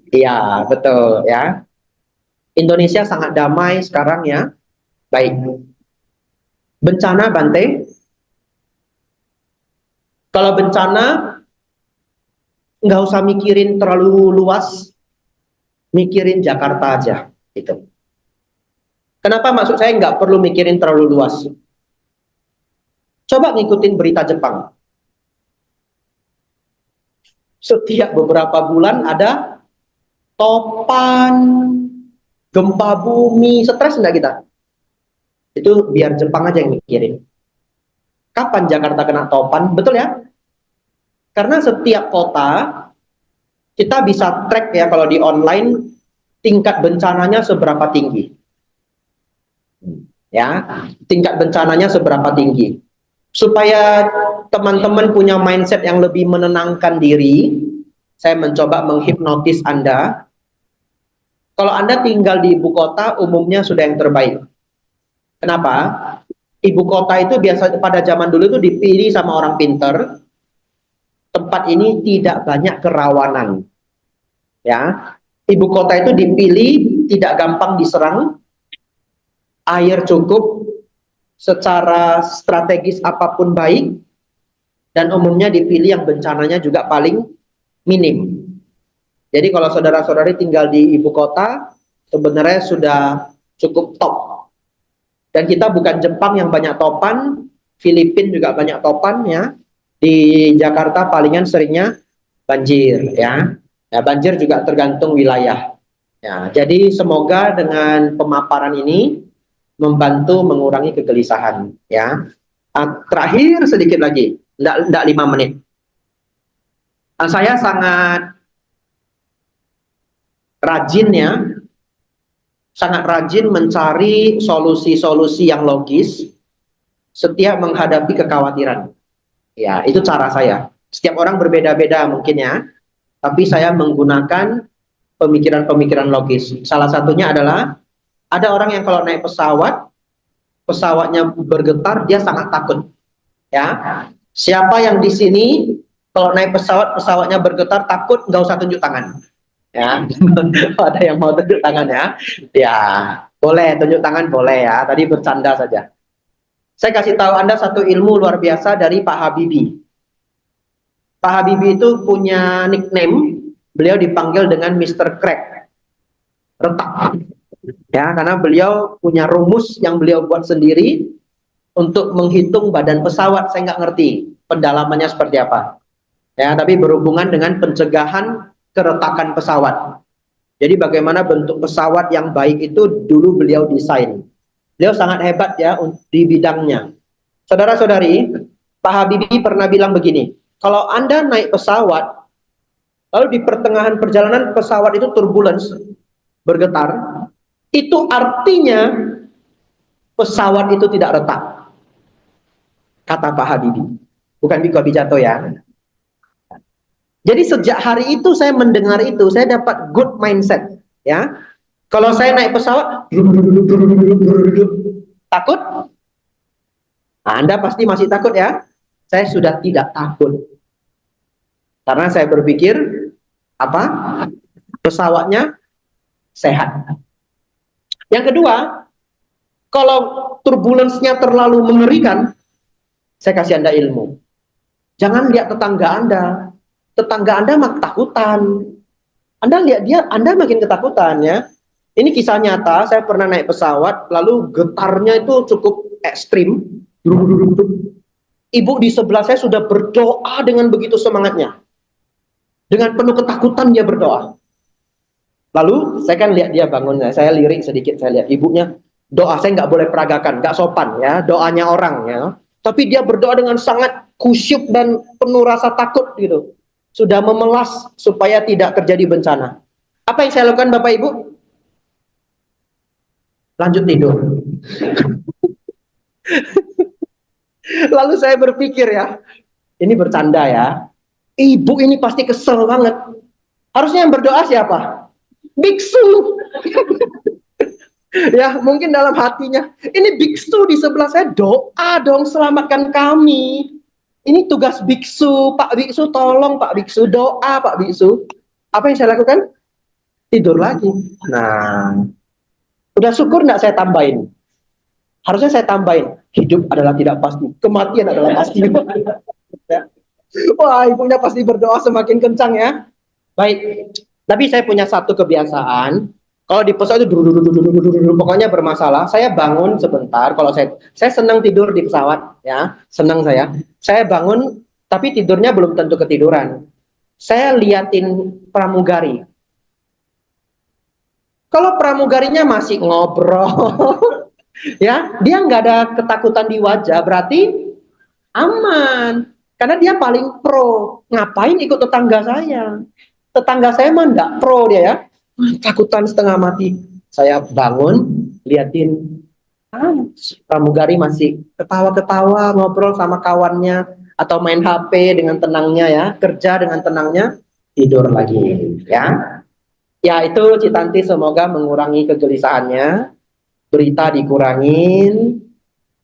Iya, betul ya. Indonesia sangat damai sekarang ya. Baik. Bencana Bante, Kalau bencana, nggak usah mikirin terlalu luas, mikirin Jakarta aja. Gitu. Kenapa maksud saya nggak perlu mikirin terlalu luas? Coba ngikutin berita Jepang. Setiap beberapa bulan ada topan, gempa bumi, stres enggak kita? Itu biar Jepang aja yang mikirin. Kapan Jakarta kena topan? Betul ya? Karena setiap kota, kita bisa track ya kalau di online, tingkat bencananya seberapa tinggi. Ya, tingkat bencananya seberapa tinggi. Supaya teman-teman punya mindset yang lebih menenangkan diri, saya mencoba menghipnotis Anda. Kalau Anda tinggal di ibu kota, umumnya sudah yang terbaik. Kenapa? Ibu kota itu biasa pada zaman dulu itu dipilih sama orang pinter. Tempat ini tidak banyak kerawanan. Ya, ibu kota itu dipilih tidak gampang diserang, air cukup, secara strategis apapun baik, dan umumnya dipilih yang bencananya juga paling minim. Jadi kalau saudara-saudari tinggal di ibu kota, sebenarnya sudah cukup top. Dan kita bukan Jepang yang banyak topan, Filipina juga banyak topan ya. Di Jakarta palingan seringnya banjir ya. Ya, banjir juga tergantung wilayah. Ya, jadi semoga dengan pemaparan ini membantu mengurangi kegelisahan ya. Terakhir sedikit lagi, enggak 5 menit. Saya sangat rajin ya, sangat rajin mencari solusi-solusi yang logis setiap menghadapi kekhawatiran. Ya, itu cara saya. Setiap orang berbeda-beda mungkin ya, tapi saya menggunakan pemikiran-pemikiran logis. Salah satunya adalah ada orang yang kalau naik pesawat, pesawatnya bergetar, dia sangat takut. Ya, siapa yang di sini kalau naik pesawat, pesawatnya bergetar takut, nggak usah tunjuk tangan. Ya, ada yang mau tunjuk tangan ya? Ya, boleh tunjuk tangan boleh ya. Tadi bercanda saja. Saya kasih tahu Anda satu ilmu luar biasa dari Pak Habibie. Pak Habibie itu punya nickname, beliau dipanggil dengan Mr. Crack, retak. Ya, karena beliau punya rumus yang beliau buat sendiri untuk menghitung badan pesawat. Saya nggak ngerti pendalamannya seperti apa. Ya, tapi berhubungan dengan pencegahan keretakan pesawat. Jadi bagaimana bentuk pesawat yang baik itu dulu beliau desain. Beliau sangat hebat ya di bidangnya. Saudara-saudari, Pak Habibie pernah bilang begini, kalau Anda naik pesawat, lalu di pertengahan perjalanan pesawat itu turbulence, bergetar, itu artinya pesawat itu tidak retak. Kata Pak Habibie. Bukan Biko Bijato ya. Jadi sejak hari itu saya mendengar itu, saya dapat good mindset. Ya, kalau saya naik pesawat, takut? Nah, Anda pasti masih takut ya? Saya sudah tidak takut. Karena saya berpikir, apa? Pesawatnya sehat. Yang kedua, kalau turbulensinya terlalu mengerikan, saya kasih Anda ilmu. Jangan lihat tetangga Anda. Tetangga Anda makin ketakutan. Anda lihat dia, Anda makin ketakutan ya. Ini kisah nyata, saya pernah naik pesawat, lalu getarnya itu cukup ekstrim. Ibu di sebelah saya sudah berdoa dengan begitu semangatnya. Dengan penuh ketakutan dia berdoa. Lalu saya kan lihat dia bangun, saya lirik sedikit, saya lihat ibunya doa, saya nggak boleh peragakan, nggak sopan ya, doanya orang ya. Tapi dia berdoa dengan sangat khusyuk dan penuh rasa takut gitu. Sudah memelas supaya tidak terjadi bencana. Apa yang saya lakukan Bapak Ibu? Lanjut tidur. Lalu saya berpikir ya, ini bercanda ya. Ibu ini pasti kesel banget. Harusnya yang berdoa siapa? Biksu. Ya, mungkin dalam hatinya, ini biksu di sebelah saya, doa dong selamatkan kami. Ini tugas biksu, Pak Biksu tolong Pak Biksu, doa Pak Biksu. Apa yang saya lakukan? Tidur lagi. Nah, udah syukur nggak saya tambahin? Harusnya saya tambahin, hidup adalah tidak pasti, kematian adalah pasti. Ya. Wah, ibunya pasti berdoa semakin kencang ya. Baik, tapi saya punya satu kebiasaan. Kalau di pesawat itu pokoknya bermasalah. Saya bangun sebentar. Kalau saya senang tidur di pesawat, ya, senang saya. Saya bangun, tapi tidurnya belum tentu ketiduran. Saya liatin pramugari. Kalau pramugarinya masih ngobrol, ya, dia nggak ada ketakutan di wajah, berarti aman. Karena dia paling pro. Ngapain ikut tetangga saya? Tetangga saya mah nggak pro dia ya. Takutan setengah mati. Saya bangun, liatin pramugari masih ketawa-ketawa, ngobrol sama kawannya, atau main HP dengan tenangnya ya, kerja dengan tenangnya, tidur lagi ya. Ya itu Citanti semoga mengurangi kegelisahannya, berita dikurangin,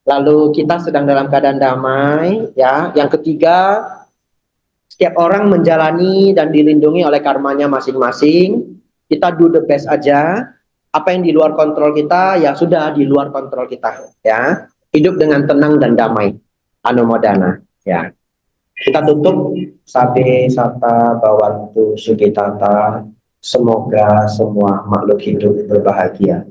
lalu kita sedang dalam keadaan damai ya. Yang ketiga, setiap orang menjalani dan dilindungi oleh karmanya masing-masing. Kita do the best aja. Apa yang di luar kontrol kita, ya sudah di luar kontrol kita. Ya, hidup dengan tenang dan damai. Anumodana. Ya, kita tutup. Sabe sata bawantu sugitata. Semoga semua makhluk hidup berbahagia.